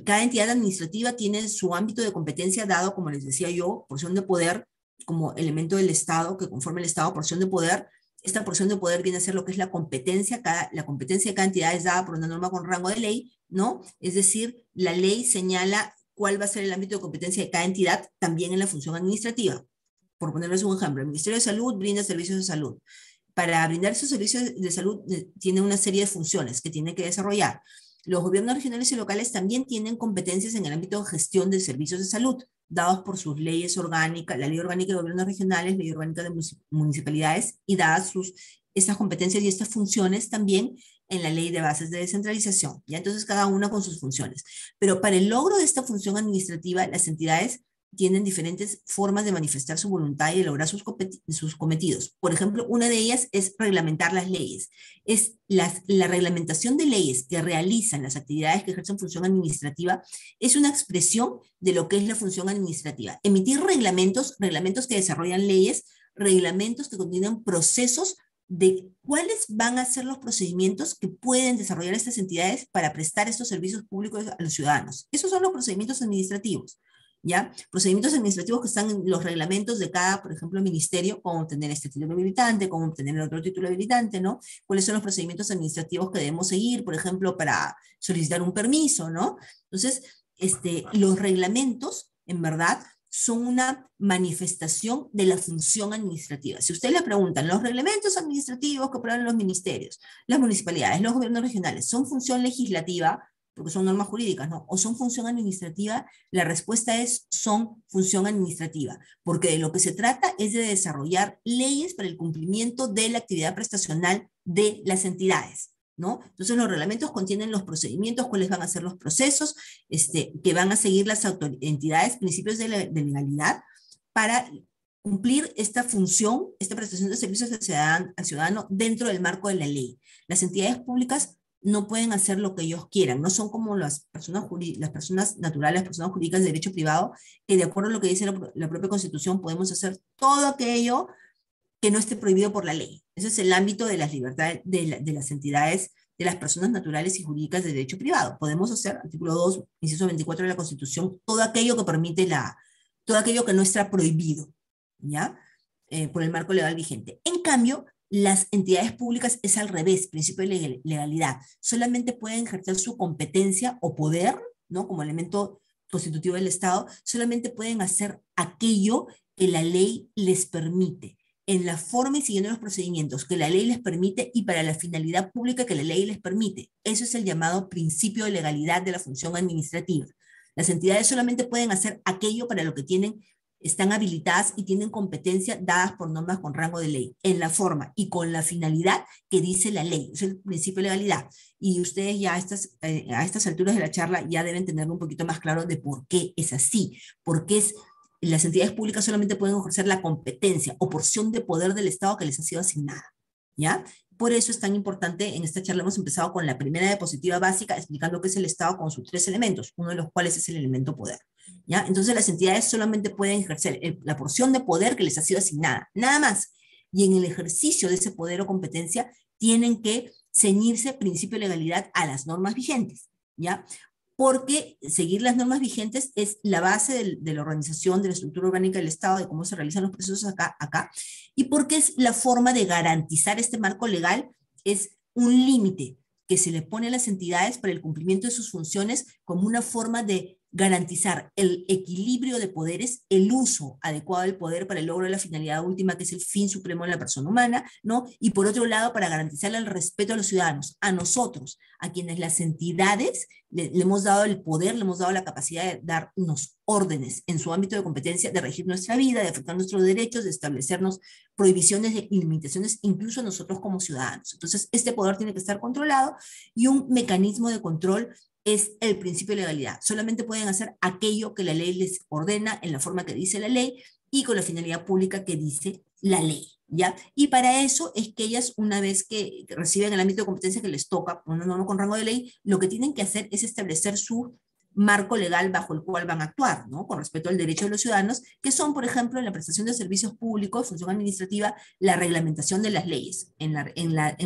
Cada entidad administrativa tiene su ámbito de competencia dado, como les decía yo, porción de poder como elemento del Estado, que conforma el Estado, porción de poder. Esta porción de poder viene a ser lo que es la competencia. La competencia de cada entidad es dada por una norma con rango de ley, ¿no? Es decir, la ley señala cuál va a ser el ámbito de competencia de cada entidad, también en la función administrativa. Por ponerles un ejemplo, el Ministerio de Salud brinda servicios de salud. Para brindar esos servicios de salud tiene una serie de funciones que tiene que desarrollar. Los gobiernos regionales y locales también tienen competencias en el ámbito de gestión de servicios de salud, dados por sus leyes orgánicas, la ley orgánica de gobiernos regionales, ley orgánica de municipalidades, y dadas estas competencias y estas funciones también en la ley de bases de descentralización. ¿Ya? Entonces, cada una con sus funciones. Pero para el logro de esta función administrativa, las entidades tienen diferentes formas de manifestar su voluntad y de lograr sus cometidos. Por ejemplo, una de ellas es reglamentar las leyes. Es la reglamentación de leyes que realizan las actividades que ejercen función administrativa es una expresión de lo que es la función administrativa. Emitir reglamentos que desarrollan leyes, reglamentos que contienen procesos de cuáles van a ser los procedimientos que pueden desarrollar estas entidades para prestar estos servicios públicos a los ciudadanos. Esos son los procedimientos administrativos. ¿Ya? Procedimientos administrativos que están en los reglamentos de cada, por ejemplo, ministerio, cómo obtener este título habilitante, cómo obtener el otro título habilitante, ¿no? ¿Cuáles son los procedimientos administrativos que debemos seguir, por ejemplo, para solicitar un permiso, ¿no? Entonces, los reglamentos, en verdad, son una manifestación de la función administrativa. Si ustedes le preguntan, ¿los reglamentos administrativos que aprueban los ministerios, las municipalidades, los gobiernos regionales, son función legislativa? Porque son normas jurídicas, ¿no? ¿O son función administrativa? La respuesta es, son función administrativa, porque de lo que se trata es de desarrollar leyes para el cumplimiento de la actividad prestacional de las entidades, ¿no? Entonces los reglamentos contienen los procedimientos, cuáles van a ser los procesos que van a seguir las entidades, principios de legalidad, para cumplir esta función, esta prestación de servicios al ciudadano dentro del marco de la ley. Las entidades públicas no pueden hacer lo que ellos quieran, no son como las personas naturales, las personas jurídicas de derecho privado, que de acuerdo a lo que dice la propia Constitución podemos hacer todo aquello que no esté prohibido por la ley. Ese es el ámbito de las libertades de las entidades, de las personas naturales y jurídicas de derecho privado. Podemos hacer, artículo 2, inciso 24 de la Constitución, todo aquello que permite todo aquello que no está prohibido, ¿ya? Por el marco legal vigente. En cambio, las entidades públicas es al revés, principio de legalidad. Solamente pueden ejercer su competencia o poder, ¿no? Como elemento constitutivo del Estado, solamente pueden hacer aquello que la ley les permite, en la forma y siguiendo los procedimientos que la ley les permite y para la finalidad pública que la ley les permite. Eso es el llamado principio de legalidad de la función administrativa. Las entidades solamente pueden hacer aquello para lo que están habilitadas y tienen competencia dadas por normas con rango de ley, en la forma y con la finalidad que dice la ley. Es el principio de legalidad. Y ustedes ya a estas alturas de la charla ya deben tenerlo un poquito más claro de por qué es así, porque las entidades públicas solamente pueden ejercer la competencia o porción de poder del Estado que les ha sido asignada, ¿ya? Por eso es tan importante, en esta charla hemos empezado con la primera diapositiva básica, explicando qué es el Estado con sus 3 elementos, uno de los cuales es el elemento poder, ¿ya? Entonces las entidades solamente pueden ejercer la porción de poder que les ha sido asignada, nada más. Y en el ejercicio de ese poder o competencia tienen que ceñirse principio de legalidad a las normas vigentes, ¿ya? Porque seguir las normas vigentes es la base de la organización, de la estructura orgánica del Estado, de cómo se realizan los procesos acá, y porque es la forma de garantizar este marco legal, es un límite que se le pone a las entidades para el cumplimiento de sus funciones como una forma de garantizar el equilibrio de poderes, el uso adecuado del poder para el logro de la finalidad última, que es el fin supremo de la persona humana, ¿no? Y por otro lado, para garantizar el respeto a los ciudadanos, a nosotros, a quienes las entidades le hemos dado el poder, le hemos dado la capacidad de dar unos órdenes en su ámbito de competencia, de regir nuestra vida, de afectar nuestros derechos, de establecernos prohibiciones y limitaciones, incluso a nosotros como ciudadanos. Entonces, este poder tiene que estar controlado y un mecanismo de control es el principio de legalidad. Solamente pueden hacer aquello que la ley les ordena en la forma que dice la ley y con la finalidad pública que dice la ley, ¿ya? Y para eso es que ellas, una vez que reciben el ámbito de competencia que les toca, no con rango de ley, lo que tienen que hacer es establecer su marco legal bajo el cual van a actuar, ¿no? Con respecto al derecho de los ciudadanos, que son, por ejemplo, en la prestación de servicios públicos, función administrativa, la reglamentación de las leyes. En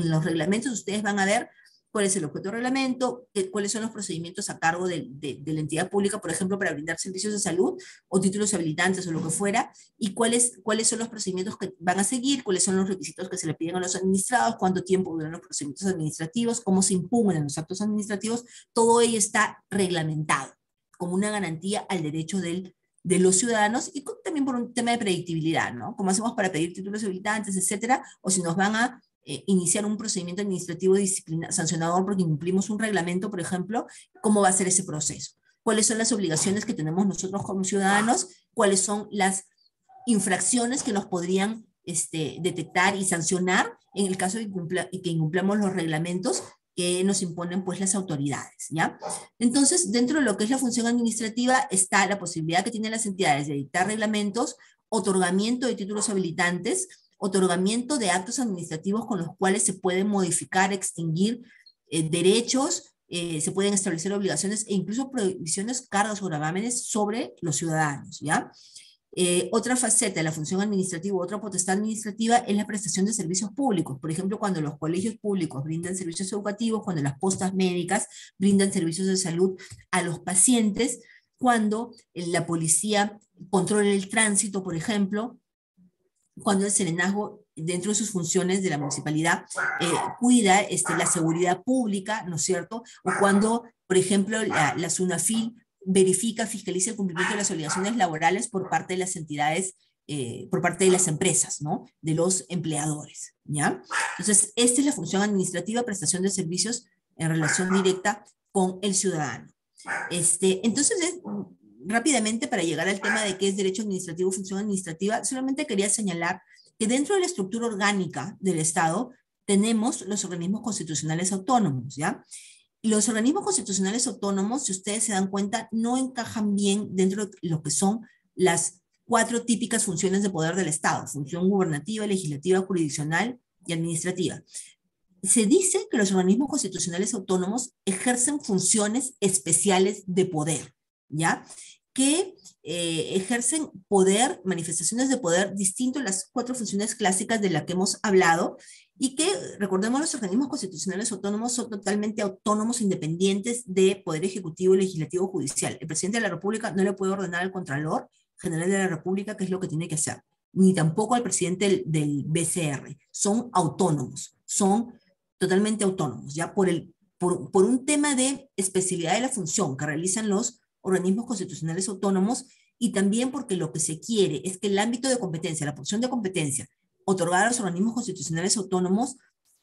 los reglamentos ustedes van a ver cuál es el objeto del reglamento, cuáles son los procedimientos a cargo de la entidad pública, por ejemplo, para brindar servicios de salud o títulos habilitantes o lo que fuera, y cuáles son los procedimientos que van a seguir, cuáles son los requisitos que se le piden a los administrados, cuánto tiempo duran los procedimientos administrativos, cómo se impugnan los actos administrativos. Todo ello está reglamentado como una garantía al derecho de los ciudadanos y también por un tema de predictibilidad, ¿no? Cómo hacemos para pedir títulos habilitantes, etcétera, o si nos van a iniciar un procedimiento administrativo sancionador porque incumplimos un reglamento, por ejemplo, ¿cómo va a ser ese proceso? ¿Cuáles son las obligaciones que tenemos nosotros como ciudadanos? ¿Cuáles son las infracciones que nos podrían detectar y sancionar en el caso de que incumplamos los reglamentos que nos imponen pues las autoridades, ¿ya? Entonces, dentro de lo que es la función administrativa está la posibilidad que tienen las entidades de dictar reglamentos, otorgamiento de títulos habilitantes, otorgamiento de actos administrativos con los cuales se pueden modificar, extinguir derechos, se pueden establecer obligaciones e incluso prohibiciones, cargas o gravámenes sobre los ciudadanos, ¿ya? Otra faceta de la función administrativa, otra potestad administrativa es la prestación de servicios públicos. Por ejemplo, cuando los colegios públicos brindan servicios educativos, cuando las postas médicas brindan servicios de salud a los pacientes, cuando la policía controla el tránsito, por ejemplo, cuando el serenazgo, dentro de sus funciones de la municipalidad, cuida la seguridad pública, ¿no es cierto? O cuando, por ejemplo, la SUNAFIL verifica, fiscaliza el cumplimiento de las obligaciones laborales por parte de las entidades, por parte de las empresas, ¿no? De los empleadores, ¿ya? Entonces, esta es la función administrativa, prestación de servicios en relación directa con el ciudadano. Entonces, rápidamente, para llegar al tema de qué es derecho administrativo, función administrativa, solamente quería señalar que dentro de la estructura orgánica del Estado tenemos los organismos constitucionales autónomos, ¿ya? Los organismos constitucionales autónomos, si ustedes se dan cuenta, no encajan bien dentro de lo que son las 4 típicas funciones de poder del Estado: función gubernativa, legislativa, jurisdiccional y administrativa. Se dice que los organismos constitucionales autónomos ejercen funciones especiales de poder, ¿ya? Que ejercen poder, manifestaciones de poder distinto a las 4 funciones clásicas de las que hemos hablado, y que, recordemos, los organismos constitucionales autónomos son totalmente autónomos, independientes de poder ejecutivo, legislativo, judicial. El presidente de la República no le puede ordenar al Contralor General de la República qué es lo que tiene que hacer, ni tampoco al presidente del BCR. Son autónomos, son totalmente autónomos, ya por un tema de especialidad de la función que realizan los organismos constitucionales autónomos, y también porque lo que se quiere es que el ámbito de competencia, la porción de competencia otorgada a los organismos constitucionales autónomos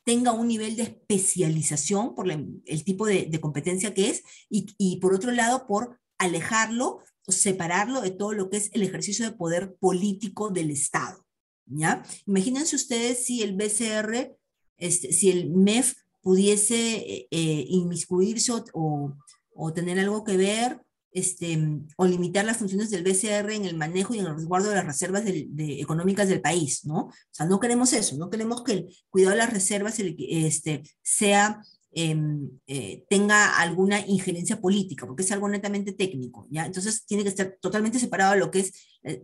tenga un nivel de especialización por el tipo de competencia que es, y por otro lado, por alejarlo o separarlo de todo lo que es el ejercicio de poder político del Estado, ¿ya? Imagínense ustedes si el BCR, si el MEF pudiese inmiscuirse o tener algo que ver, o limitar las funciones del BCR en el manejo y en el resguardo de las reservas económicas del país, ¿no? O sea, no queremos eso, no queremos que el cuidado de las reservas tenga alguna injerencia política, porque es algo netamente técnico, ¿ya? Entonces tiene que estar totalmente separado de lo que es,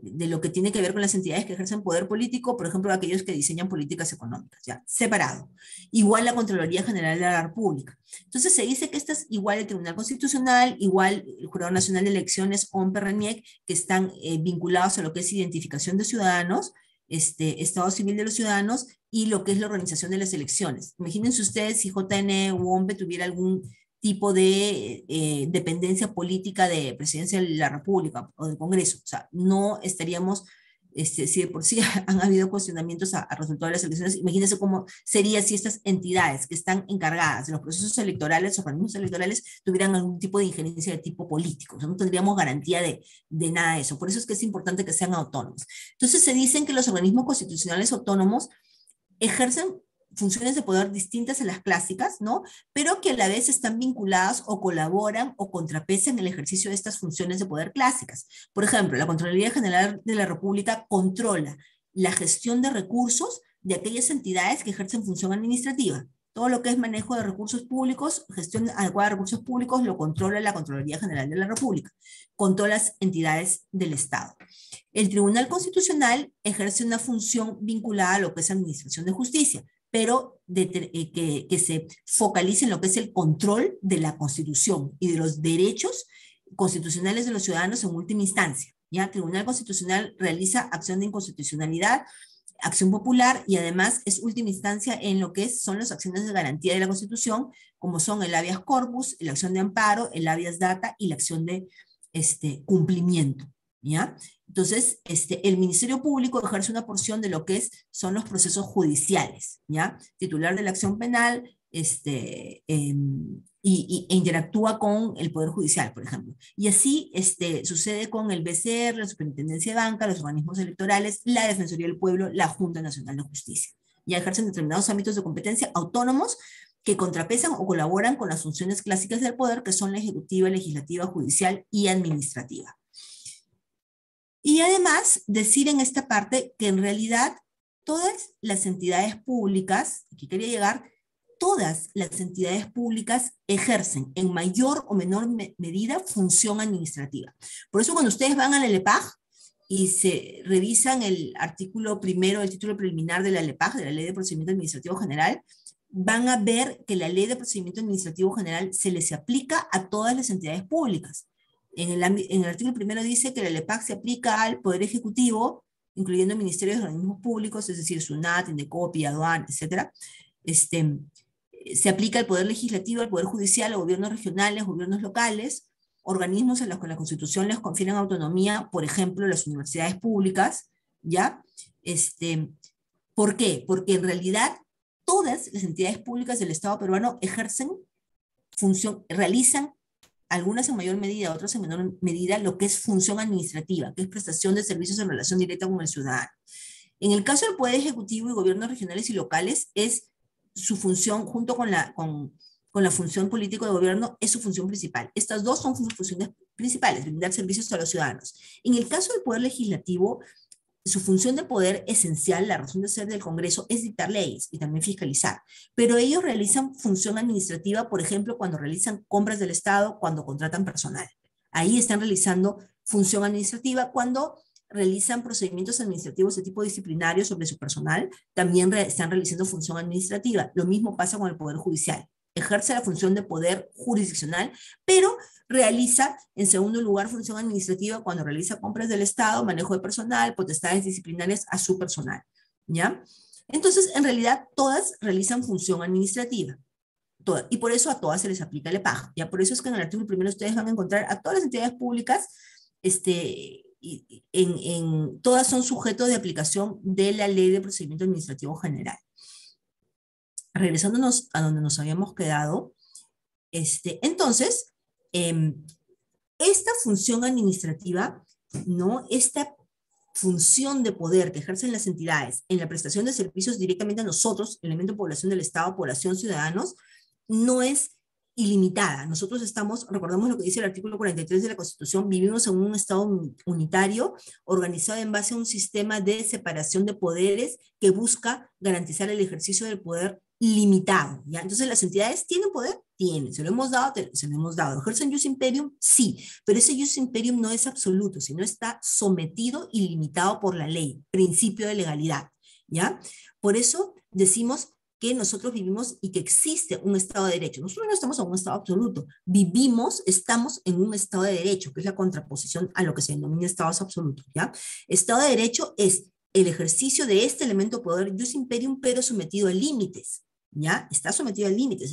de lo que tiene que ver con las entidades que ejercen poder político, por ejemplo, aquellos que diseñan políticas económicas, ¿ya? Separado. Igual la Contraloría General de la República. Entonces se dice que esta es igual el Tribunal Constitucional, igual el Jurado Nacional de Elecciones, OMPE, RENIEC, que están vinculados a lo que es identificación de ciudadanos, Estado Civil de los Ciudadanos, y lo que es la organización de las elecciones. Imagínense ustedes si JN u OMPE tuviera algún tipo de dependencia política de Presidencia de la República o del Congreso. O sea, no estaríamos, si de por sí han habido cuestionamientos a resultado de las elecciones, imagínense cómo sería si estas entidades que están encargadas de los procesos electorales, organismos electorales, tuvieran algún tipo de injerencia de tipo político. O sea, no tendríamos garantía de nada de eso. Por eso es que es importante que sean autónomos. Entonces se dicen que los organismos constitucionales autónomos ejercen funciones de poder distintas a las clásicas, ¿no? Pero que a la vez están vinculadas o colaboran o contrapesan el ejercicio de estas funciones de poder clásicas. Por ejemplo, la Contraloría General de la República controla la gestión de recursos de aquellas entidades que ejercen función administrativa. Todo lo que es manejo de recursos públicos, gestión adecuada de recursos públicos, lo controla la Contraloría General de la República, con todas las entidades del Estado. El Tribunal Constitucional ejerce una función vinculada a lo que es administración de justicia. pero que se focalice en lo que es el control de la Constitución y de los derechos constitucionales de los ciudadanos en última instancia. ¿Ya? El Tribunal Constitucional realiza acción de inconstitucionalidad, acción popular, y además es última instancia en lo que son las acciones de garantía de la Constitución, como son el habeas corpus, la acción de amparo, el habeas data y la acción de cumplimiento. ¿Ya? Entonces, el Ministerio Público ejerce una porción de lo que son los procesos judiciales, ¿ya? Titular de la acción penal, e interactúa con el Poder Judicial, por ejemplo. Y así sucede con el BCR, la Superintendencia de Banca, los organismos electorales, la Defensoría del Pueblo, la Junta Nacional de Justicia. Ya ejercen determinados ámbitos de competencia autónomos que contrapesan o colaboran con las funciones clásicas del poder, que son la ejecutiva, legislativa, judicial y administrativa. Y además, decir en esta parte que en realidad todas las entidades públicas, aquí quería llegar, todas las entidades públicas ejercen en mayor o menor medida función administrativa. Por eso cuando ustedes van a la LEPAJ y se revisan el artículo primero, el título preliminar de la LEPAJ, de la Ley de Procedimiento Administrativo General, van a ver que la Ley de Procedimiento Administrativo General se les aplica a todas las entidades públicas. En el artículo primero dice que la LEPAJ se aplica al Poder Ejecutivo, incluyendo ministerios y organismos públicos, es decir, SUNAT, INDECOPI, ADUAN, etc. Se aplica al Poder Legislativo, al Poder Judicial, a gobiernos regionales, gobiernos locales, organismos a los que la Constitución les confiere autonomía, por ejemplo, las universidades públicas, ¿ya? ¿Por qué? Porque en realidad todas las entidades públicas del Estado peruano realizan, algunas en mayor medida, otras en menor medida, lo que es función administrativa, que es prestación de servicios en relación directa con el ciudadano. En el caso del Poder Ejecutivo y gobiernos regionales y locales, es su función, junto con la función político de gobierno, es su función principal. Estas dos son sus funciones principales, brindar servicios a los ciudadanos. En el caso del Poder Legislativo, su función de poder esencial, la razón de ser del Congreso, es dictar leyes y también fiscalizar. Pero ellos realizan función administrativa, por ejemplo, cuando realizan compras del Estado, cuando contratan personal. Ahí están realizando función administrativa. Cuando realizan procedimientos administrativos de tipo disciplinario sobre su personal, también están realizando función administrativa. Lo mismo pasa con el Poder Judicial. Ejerce la función de poder jurisdiccional, pero realiza, en segundo lugar, función administrativa cuando realiza compras del Estado, manejo de personal, potestades disciplinarias a su personal, ¿ya? Entonces, en realidad, todas realizan función administrativa. Todas, y por eso a todas se les aplica el EPAJ, ¿ya? Por eso es que en el artículo primero ustedes van a encontrar a todas las entidades públicas, todas son sujetos de aplicación de la Ley de Procedimiento Administrativo General. Regresándonos a donde nos habíamos quedado, entonces, esta función administrativa, ¿no? Esta función de poder que ejercen las entidades en la prestación de servicios directamente a nosotros, elemento de población del Estado, población, ciudadanos, no es ilimitada. Nosotros recordemos lo que dice el artículo 43 de la Constitución, vivimos en un Estado unitario, organizado en base a un sistema de separación de poderes que busca garantizar el ejercicio del poder limitado, ¿ya? Entonces, ¿las entidades tienen poder? Tienen. ¿Se lo hemos dado? Se lo hemos dado. ¿Ejercen jus imperium? Sí, pero ese jus imperium no es absoluto, sino está sometido y limitado por la ley, principio de legalidad, ¿ya? Por eso decimos que nosotros vivimos y que existe un Estado de Derecho. Nosotros no estamos en un Estado absoluto, estamos en un Estado de Derecho, que es la contraposición a lo que se denomina Estados absolutos, ¿ya? Estado de Derecho es el ejercicio de este elemento de poder jus imperium, pero sometido a límites, ¿ya? Está sometido a límites,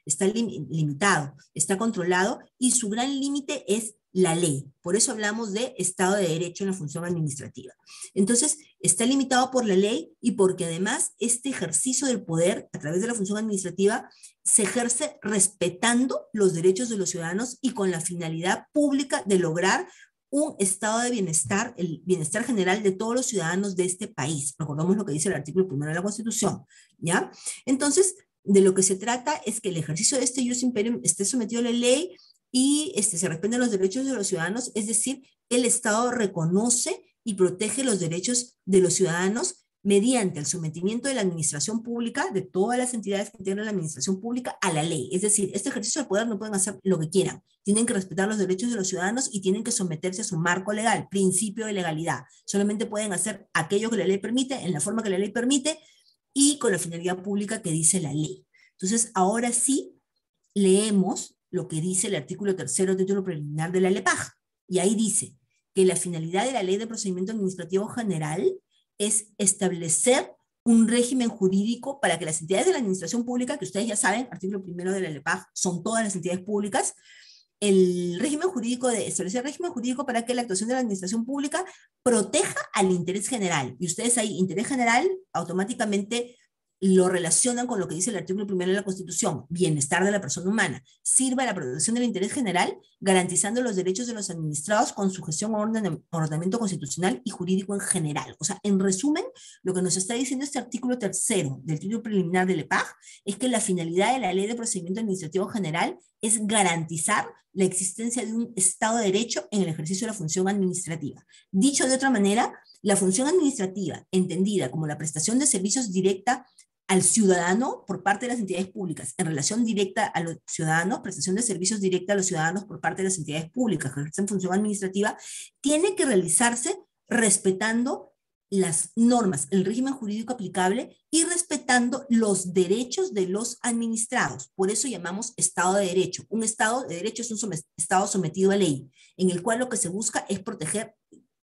está limitado, está controlado, y su gran límite es la ley. Por eso hablamos de Estado de Derecho en la función administrativa. Entonces, está limitado por la ley y porque además este ejercicio del poder a través de la función administrativa se ejerce respetando los derechos de los ciudadanos y con la finalidad pública de lograr un estado de bienestar, el bienestar general de todos los ciudadanos de este país. Recordemos lo que dice el artículo primero de la Constitución, ¿ya? Entonces, de lo que se trata es que el ejercicio de este jus imperium esté sometido a la ley y se respeten los derechos de los ciudadanos, es decir, el Estado reconoce y protege los derechos de los ciudadanos mediante el sometimiento de la administración pública, de todas las entidades que integran la administración pública, a la ley. Es decir, este ejercicio del poder no pueden hacer lo que quieran, tienen que respetar los derechos de los ciudadanos y tienen que someterse a su marco legal, principio de legalidad. Solamente pueden hacer aquello que la ley permite, en la forma que la ley permite, y con la finalidad pública que dice la ley. Entonces, ahora sí leemos lo que dice el artículo 3º, título preliminar de la LEPAJ, y ahí dice que la finalidad de la Ley de Procedimiento Administrativo General es establecer un régimen jurídico para que las entidades de la administración pública, que ustedes ya saben, artículo 1º de la LEPAJ, son todas las entidades públicas, el régimen jurídico de establecer el régimen jurídico para que la actuación de la administración pública proteja al interés general. Y ustedes ahí, interés general, automáticamente lo relacionan con lo que dice el artículo 1º de la Constitución, bienestar de la persona humana, sirva a la protección del interés general, garantizando los derechos de los administrados con sujeción a ordenamiento constitucional y jurídico en general. O sea, en resumen, lo que nos está diciendo este artículo 3º del título preliminar del EPAJ es que la finalidad de la Ley de Procedimiento Administrativo General es garantizar la existencia de un Estado de Derecho en el ejercicio de la función administrativa. Dicho de otra manera, la función administrativa, entendida como la prestación de servicios directa al ciudadano por parte de las entidades públicas, en relación directa a los ciudadanos, prestación de servicios directa a los ciudadanos por parte de las entidades públicas que ejercen función administrativa, tiene que realizarse respetando las normas, el régimen jurídico aplicable y respetando los derechos de los administrados. Por eso llamamos Estado de Derecho. Un Estado de Derecho es un Estado sometido a ley, en el cual lo que se busca es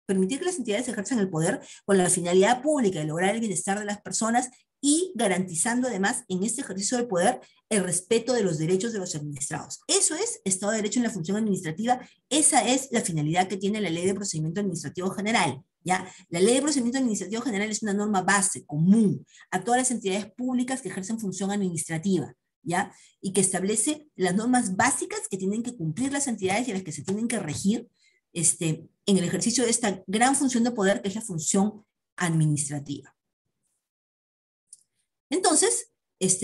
permitir que las entidades ejerzan el poder con la finalidad pública de lograr el bienestar de las personas y garantizando además en este ejercicio del poder el respeto de los derechos de los administrados. Eso es Estado de Derecho en la función administrativa, esa es la finalidad que tiene la Ley de Procedimiento Administrativo General. ¿Ya? La Ley de Procedimiento Administrativo General es una norma base, común, a todas las entidades públicas que ejercen función administrativa, ¿ya? Y que establece las normas básicas que tienen que cumplir las entidades y a las que se tienen que regir en el ejercicio de esta gran función de poder que es la función administrativa. Entonces,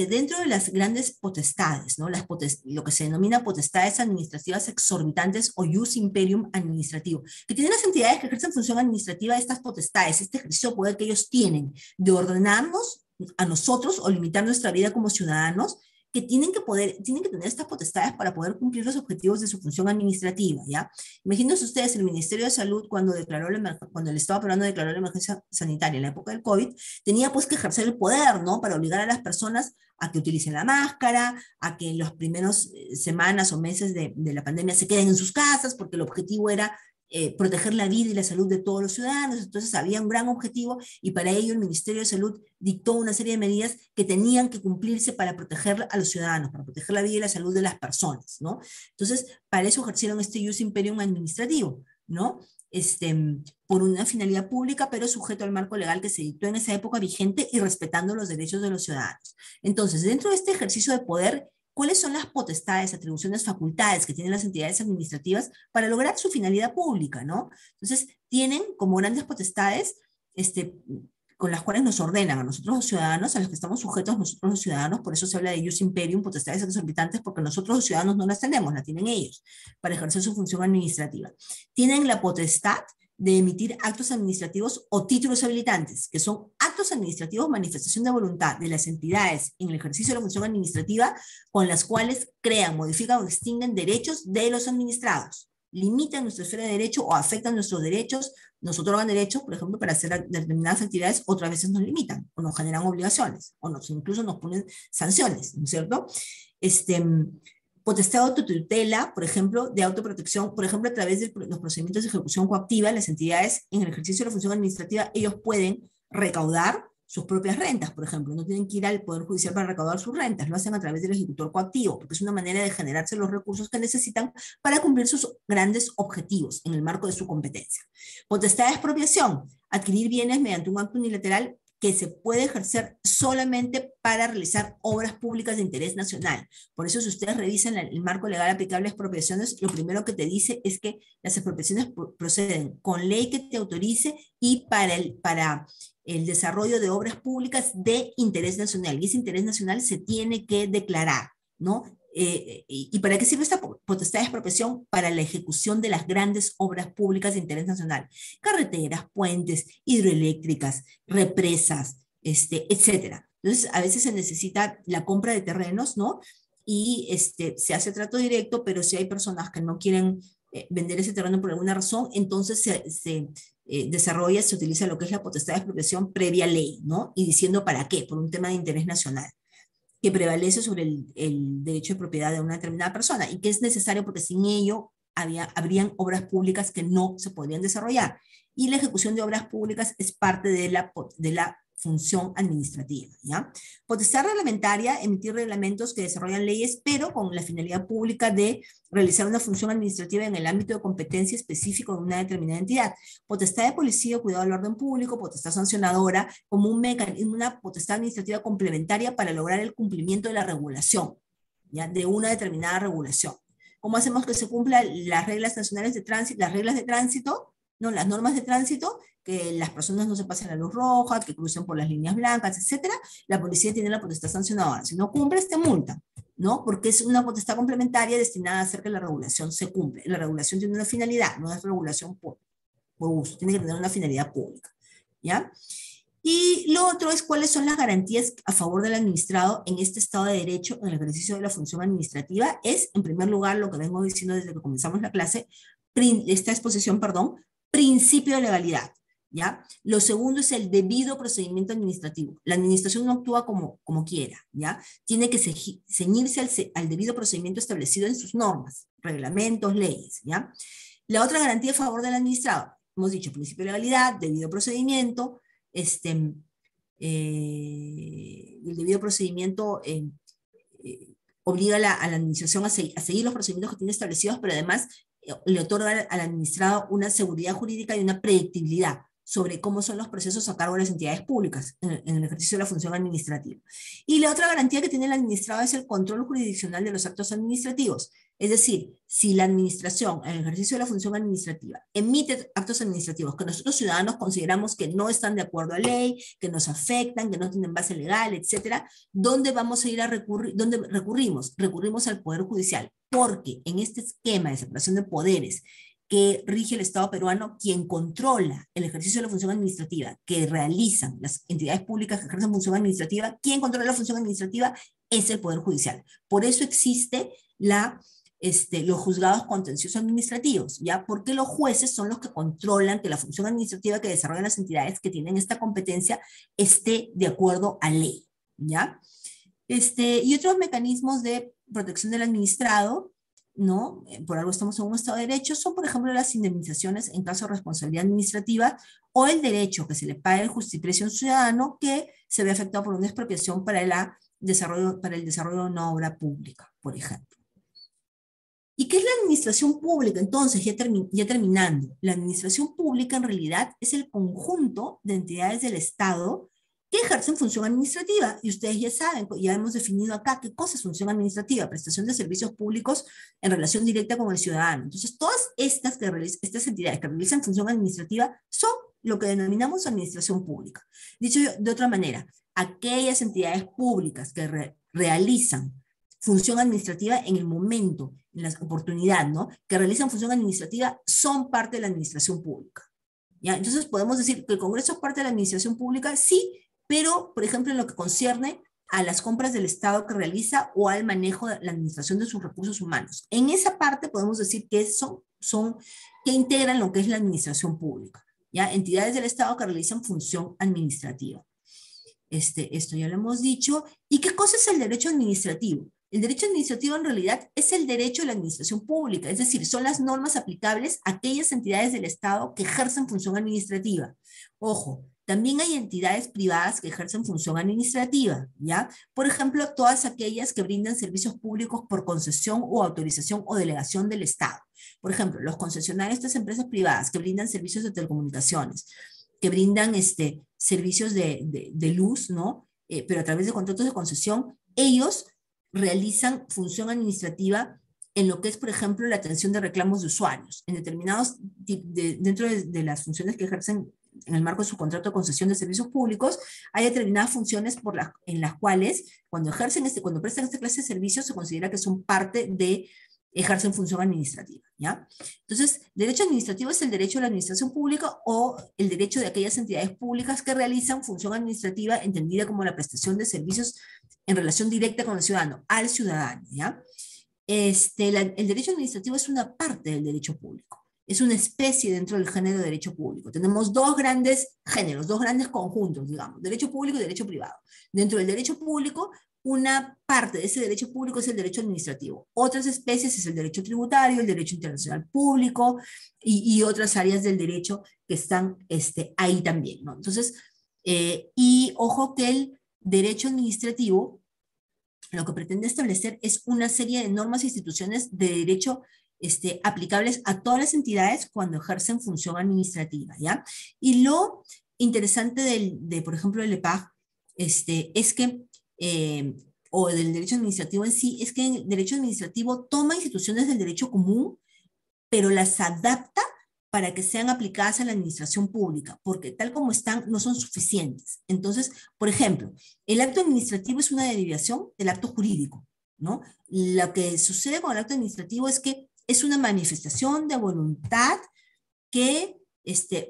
dentro de las grandes potestades, ¿no? Lo que se denomina potestades administrativas exorbitantes o ius imperium administrativo, que tienen las entidades que ejercen función administrativa, estas potestades, este ejercicio de poder que ellos tienen de ordenarnos a nosotros o limitar nuestra vida como ciudadanos, que tienen que tener estas potestades para poder cumplir los objetivos de su función administrativa, ¿ya? Imagínense ustedes, el Ministerio de Salud, cuando el Estado peruano declaró la emergencia sanitaria en la época del COVID, tenía pues que ejercer el poder, ¿no? Para obligar a las personas a que utilicen la máscara, a que en las primeras semanas o meses de la pandemia se queden en sus casas, porque el objetivo era proteger la vida y la salud de todos los ciudadanos. Entonces había un gran objetivo y para ello el Ministerio de Salud dictó una serie de medidas que tenían que cumplirse para proteger a los ciudadanos, para proteger la vida y la salud de las personas, ¿no? Entonces, para eso ejercieron este ius imperium administrativo, ¿no? Por una finalidad pública, pero sujeto al marco legal que se dictó en esa época vigente y respetando los derechos de los ciudadanos. Entonces, dentro de este ejercicio de poder, ¿cuáles son las potestades, atribuciones, facultades que tienen las entidades administrativas para lograr su finalidad pública, ¿no? Entonces, tienen como grandes potestades con las cuales nos ordenan a nosotros los ciudadanos, a los que estamos sujetos nosotros los ciudadanos, por eso se habla de ius imperium, potestades exorbitantes, porque nosotros los ciudadanos no las tenemos, la tienen ellos, para ejercer su función administrativa. Tienen la potestad de emitir actos administrativos o títulos habilitantes, que son actos administrativos, manifestación de voluntad de las entidades en el ejercicio de la función administrativa, con las cuales crean, modifican o extinguen derechos de los administrados, limitan nuestra esfera de derecho o afectan nuestros derechos, nos otorgan derechos, por ejemplo, para hacer determinadas actividades, otras veces nos limitan, o nos generan obligaciones, o incluso nos ponen sanciones, ¿no es cierto? Potestad de autotutela, por ejemplo, de autoprotección, por ejemplo, a través de los procedimientos de ejecución coactiva, las entidades en el ejercicio de la función administrativa, ellos pueden recaudar sus propias rentas, por ejemplo, no tienen que ir al Poder Judicial para recaudar sus rentas, lo hacen a través del ejecutor coactivo, porque es una manera de generarse los recursos que necesitan para cumplir sus grandes objetivos en el marco de su competencia. Potestad de expropiación, adquirir bienes mediante un acto unilateral que se puede ejercer solamente para realizar obras públicas de interés nacional. Por eso, si ustedes revisan el marco legal aplicable a expropiaciones, lo primero que te dice es que las expropiaciones proceden con ley que te autorice y para el desarrollo de obras públicas de interés nacional. Y ese interés nacional se tiene que declarar, ¿no? ¿Y para qué sirve esta potestad de expropiación? Para la ejecución de las grandes obras públicas de interés nacional. Carreteras, puentes, hidroeléctricas, represas, etcétera. Entonces, a veces se necesita la compra de terrenos, ¿no? Y se hace trato directo, pero si hay personas que no quieren vender ese terreno por alguna razón, entonces desarrolla, se utiliza lo que es la potestad de expropiación previa ley, ¿no? Y diciendo para qué, por un tema de interés nacional, que prevalece sobre el derecho de propiedad de una determinada persona, y que es necesario porque sin ello habrían obras públicas que no se podrían desarrollar. Y la ejecución de obras públicas es parte de la función administrativa, ¿ya? Potestad reglamentaria, emitir reglamentos que desarrollan leyes, pero con la finalidad pública de realizar una función administrativa en el ámbito de competencia específico de una determinada entidad. Potestad de policía, cuidado del orden público, potestad sancionadora, como una potestad administrativa complementaria para lograr el cumplimiento de la regulación, ¿ya? De una determinada regulación. ¿Cómo hacemos que se cumplan las reglas nacionales de tránsito, las reglas de tránsito, no, las normas de tránsito, que las personas no se pasen la luz roja, que crucen por las líneas blancas, etcétera? La policía tiene la potestad sancionadora. Si no cumples, te multan, ¿no? Porque es una potestad complementaria destinada a hacer que la regulación se cumpla. La regulación tiene una finalidad, no es regulación por uso, tiene que tener una finalidad pública, ¿ya? Y lo otro es cuáles son las garantías a favor del administrado en este Estado de Derecho, en el ejercicio de la función administrativa. Es, en primer lugar, lo que vengo diciendo desde que comenzamos la clase, esta exposición, perdón, principio de legalidad, ¿ya? Lo segundo es el debido procedimiento administrativo. La administración no actúa como quiera, ¿ya? Tiene que ceñirse al debido procedimiento establecido en sus normas, reglamentos, leyes, ¿ya? La otra garantía a favor del administrado, hemos dicho, principio de legalidad, debido procedimiento, el debido procedimiento obliga a la administración a seguir los procedimientos que tiene establecidos, pero además le otorga al administrado una seguridad jurídica y una predictibilidad sobre cómo son los procesos a cargo de las entidades públicas en el ejercicio de la función administrativa. Y la otra garantía que tiene el administrado es el control jurisdiccional de los actos administrativos. Es decir, si la administración, en el ejercicio de la función administrativa, emite actos administrativos que nosotros ciudadanos consideramos que no están de acuerdo a ley, que nos afectan, que no tienen base legal, etcétera, ¿dónde vamos a ir a recurrir? ¿Dónde recurrimos? Recurrimos al Poder Judicial, porque en este esquema de separación de poderes que rige el Estado peruano, quien controla el ejercicio de la función administrativa que realizan las entidades públicas que ejercen función administrativa, quien controla la función administrativa es el Poder Judicial. Por eso existe los juzgados contenciosos administrativos, ¿ya? Porque los jueces son los que controlan que la función administrativa que desarrollan las entidades que tienen esta competencia esté de acuerdo a ley, ¿ya? Y otros mecanismos de protección del administrado, ¿no? Por algo estamos en un Estado de Derecho, son, por ejemplo, las indemnizaciones en caso de responsabilidad administrativa o el derecho que se le pague el justiprecio a un ciudadano que se ve afectado por una expropiación para el desarrollo de una obra pública, por ejemplo. ¿Y qué es la administración pública? Entonces, ya terminando, la administración pública en realidad es el conjunto de entidades del Estado que ejercen función administrativa. Y ustedes ya saben, ya hemos definido acá qué cosa es función administrativa: prestación de servicios públicos en relación directa con el ciudadano. Entonces, todas estas entidades que realizan función administrativa son lo que denominamos administración pública. Dicho de otra manera, aquellas entidades públicas que realizan función administrativa en el momento, en la oportunidad, ¿no? Que realizan función administrativa son parte de la administración pública, ¿ya? Entonces podemos decir que el Congreso es parte de la administración pública, sí, pero, por ejemplo, en lo que concierne a las compras del Estado que realiza o al manejo de la administración de sus recursos humanos. En esa parte podemos decir que que integran lo que es la administración pública, ¿ya? Entidades del Estado que realizan función administrativa. Esto ya lo hemos dicho. ¿Y qué cosa es el derecho administrativo? El derecho administrativo en realidad es el derecho de la administración pública, es decir, son las normas aplicables a aquellas entidades del Estado que ejercen función administrativa. Ojo, también hay entidades privadas que ejercen función administrativa, ¿ya? Por ejemplo, todas aquellas que brindan servicios públicos por concesión o autorización o delegación del Estado. Por ejemplo, los concesionarios de estas empresas privadas que brindan servicios de telecomunicaciones, que brindan servicios de luz, ¿no? Pero a través de contratos de concesión, ellos realizan función administrativa en lo que es, por ejemplo, la atención de reclamos de usuarios. En dentro de las funciones que ejercen en el marco de su contrato de concesión de servicios públicos, hay determinadas funciones en las cuales, cuando prestan esta clase de servicios, se considera que son parte de ejercen función administrativa, ¿ya? Entonces, derecho administrativo es el derecho a la administración pública o el derecho de aquellas entidades públicas que realizan función administrativa entendida como la prestación de servicios en relación directa con el ciudadano, al ciudadano, ¿ya? El derecho administrativo es una parte del derecho público. es una especie dentro del género de derecho público. Tenemos dos grandes géneros, dos grandes conjuntos, digamos, derecho público y derecho privado. Dentro del derecho público, una parte de ese derecho público es el derecho administrativo. Otras especies es el derecho tributario, el derecho internacional público y otras áreas del derecho que están ahí también, ¿no? Entonces, y ojo que el derecho administrativo lo que pretende establecer es una serie de normas e instituciones de derecho aplicables a todas las entidades cuando ejercen función administrativa, ¿ya? Y lo interesante por ejemplo, del EPAG, es que, o del derecho administrativo en sí, es que el derecho administrativo toma instituciones del derecho común, pero las adapta para que sean aplicadas a la administración pública, porque tal como están no son suficientes. Entonces, por ejemplo, el acto administrativo es una derivación del acto jurídico, ¿no? Lo que sucede con el acto administrativo es que es una manifestación de voluntad que,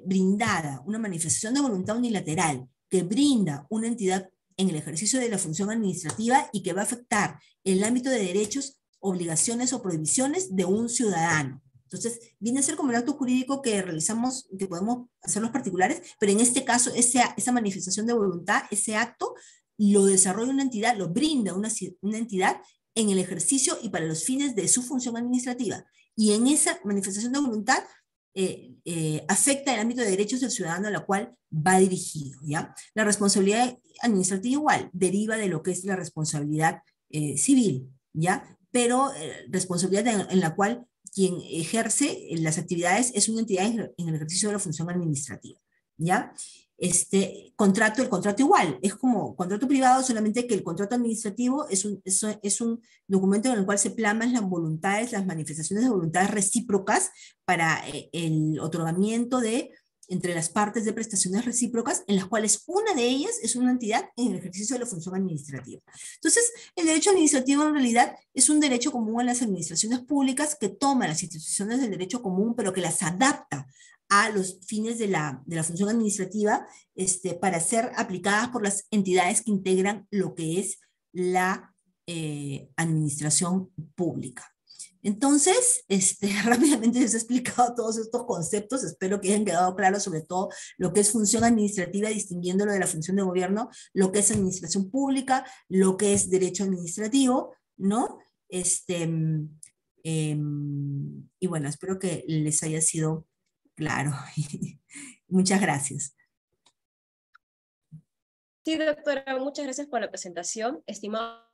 brindada, una manifestación de voluntad unilateral que brinda una entidad en el ejercicio de la función administrativa y que va a afectar el ámbito de derechos, obligaciones o prohibiciones de un ciudadano. Entonces, viene a ser como el acto jurídico que realizamos, que podemos hacer los particulares, pero en este caso, esa manifestación de voluntad, ese acto, lo desarrolla una entidad, lo brinda una entidad en el ejercicio y para los fines de su función administrativa. Y en esa manifestación de voluntad afecta el ámbito de derechos del ciudadano a la cual va dirigido, ¿ya? La responsabilidad administrativa igual, deriva de lo que es la responsabilidad civil, ¿ya? Pero responsabilidad en la cual quien ejerce las actividades es una entidad en el ejercicio de la función administrativa, ¿ya? El contrato igual, es como contrato privado, solamente que el contrato administrativo es un documento en el cual se plasman las voluntades, las manifestaciones de voluntades recíprocas para el otorgamiento entre las partes de prestaciones recíprocas, en las cuales una de ellas es una entidad en el ejercicio de la función administrativa. Entonces, el derecho administrativo en realidad es un derecho común a las administraciones públicas que toma las instituciones del derecho común, pero que las adapta a los fines de la función administrativa para ser aplicadas por las entidades que integran lo que es la administración pública. Entonces, rápidamente les he explicado todos estos conceptos, espero que hayan quedado claros, sobre todo lo que es función administrativa, distinguiéndolo de la función de gobierno, lo que es administración pública, lo que es derecho administrativo, ¿no? Y bueno, espero que les haya sido claro. Muchas gracias.
Sí, doctora, muchas gracias por la presentación. Estimados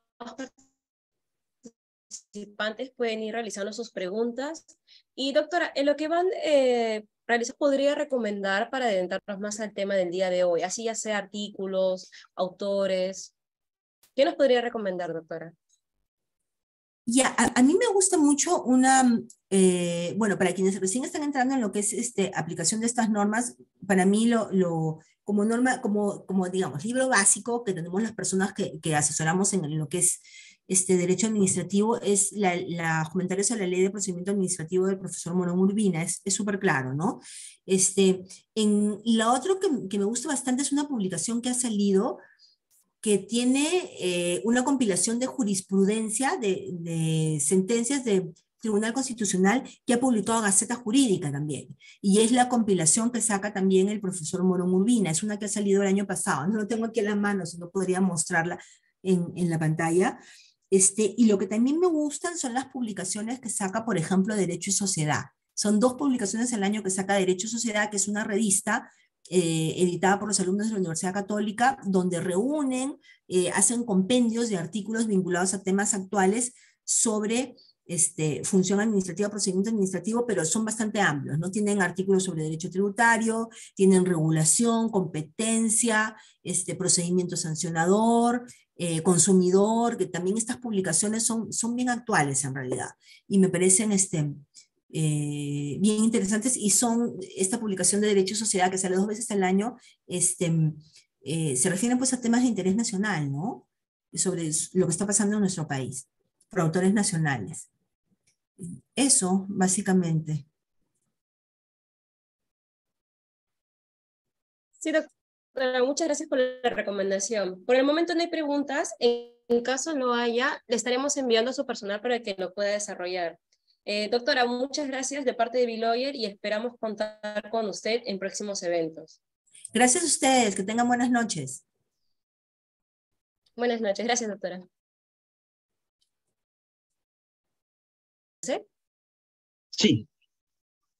participantes pueden ir realizando sus preguntas. Y doctora, en lo que van realizando, ¿podría recomendar para adentrarnos más al tema del día de hoy? Así ya sea artículos, autores. ¿Qué nos podría recomendar, doctora?
Ya, a mí me gusta mucho bueno, para quienes recién están entrando en lo que es aplicación de estas normas, para mí como norma, como digamos, libro básico que tenemos las personas que asesoramos en lo que es derecho administrativo es comentarios a la ley de procedimiento administrativo del profesor Morón Urbina, es súper claro, ¿no? Y la otra que me gusta bastante es una publicación que ha salido que tiene una compilación de jurisprudencia, de sentencias del Tribunal Constitucional que ha publicado Gaceta Jurídica también. Y es la compilación que saca también el profesor Morón Urbina. Es una que ha salido el año pasado. No lo tengo aquí en la mano, si no podría mostrarla en la pantalla. Y lo que también me gustan son las publicaciones que saca, por ejemplo, Derecho y Sociedad. Son 2 publicaciones al año que saca Derecho y Sociedad, que es una revista editada por los alumnos de la Universidad Católica, donde reúnen, hacen compendios de artículos vinculados a temas actuales sobre función administrativa, procedimiento administrativo, pero son bastante amplios, ¿no? Tienen artículos sobre derecho tributario, tienen regulación, competencia, procedimiento sancionador, consumidor, que también estas publicaciones son bien actuales en realidad, y me parecen bien interesantes, y esta publicación de Derecho y Sociedad que sale 2 veces al año, se refieren pues a temas de interés nacional, ¿no? Sobre lo que está pasando en nuestro país, por autores nacionales. Eso, básicamente.
Sí, doctora, muchas gracias por la recomendación. Por el momento no hay preguntas. En caso no haya, le estaremos enviando a su personal para que lo pueda desarrollar. Doctora, muchas gracias de parte de B-Lawyer y esperamos contar con usted en próximos eventos.
Gracias a ustedes, que tengan buenas noches.
Buenas noches, gracias, doctora.
Sí.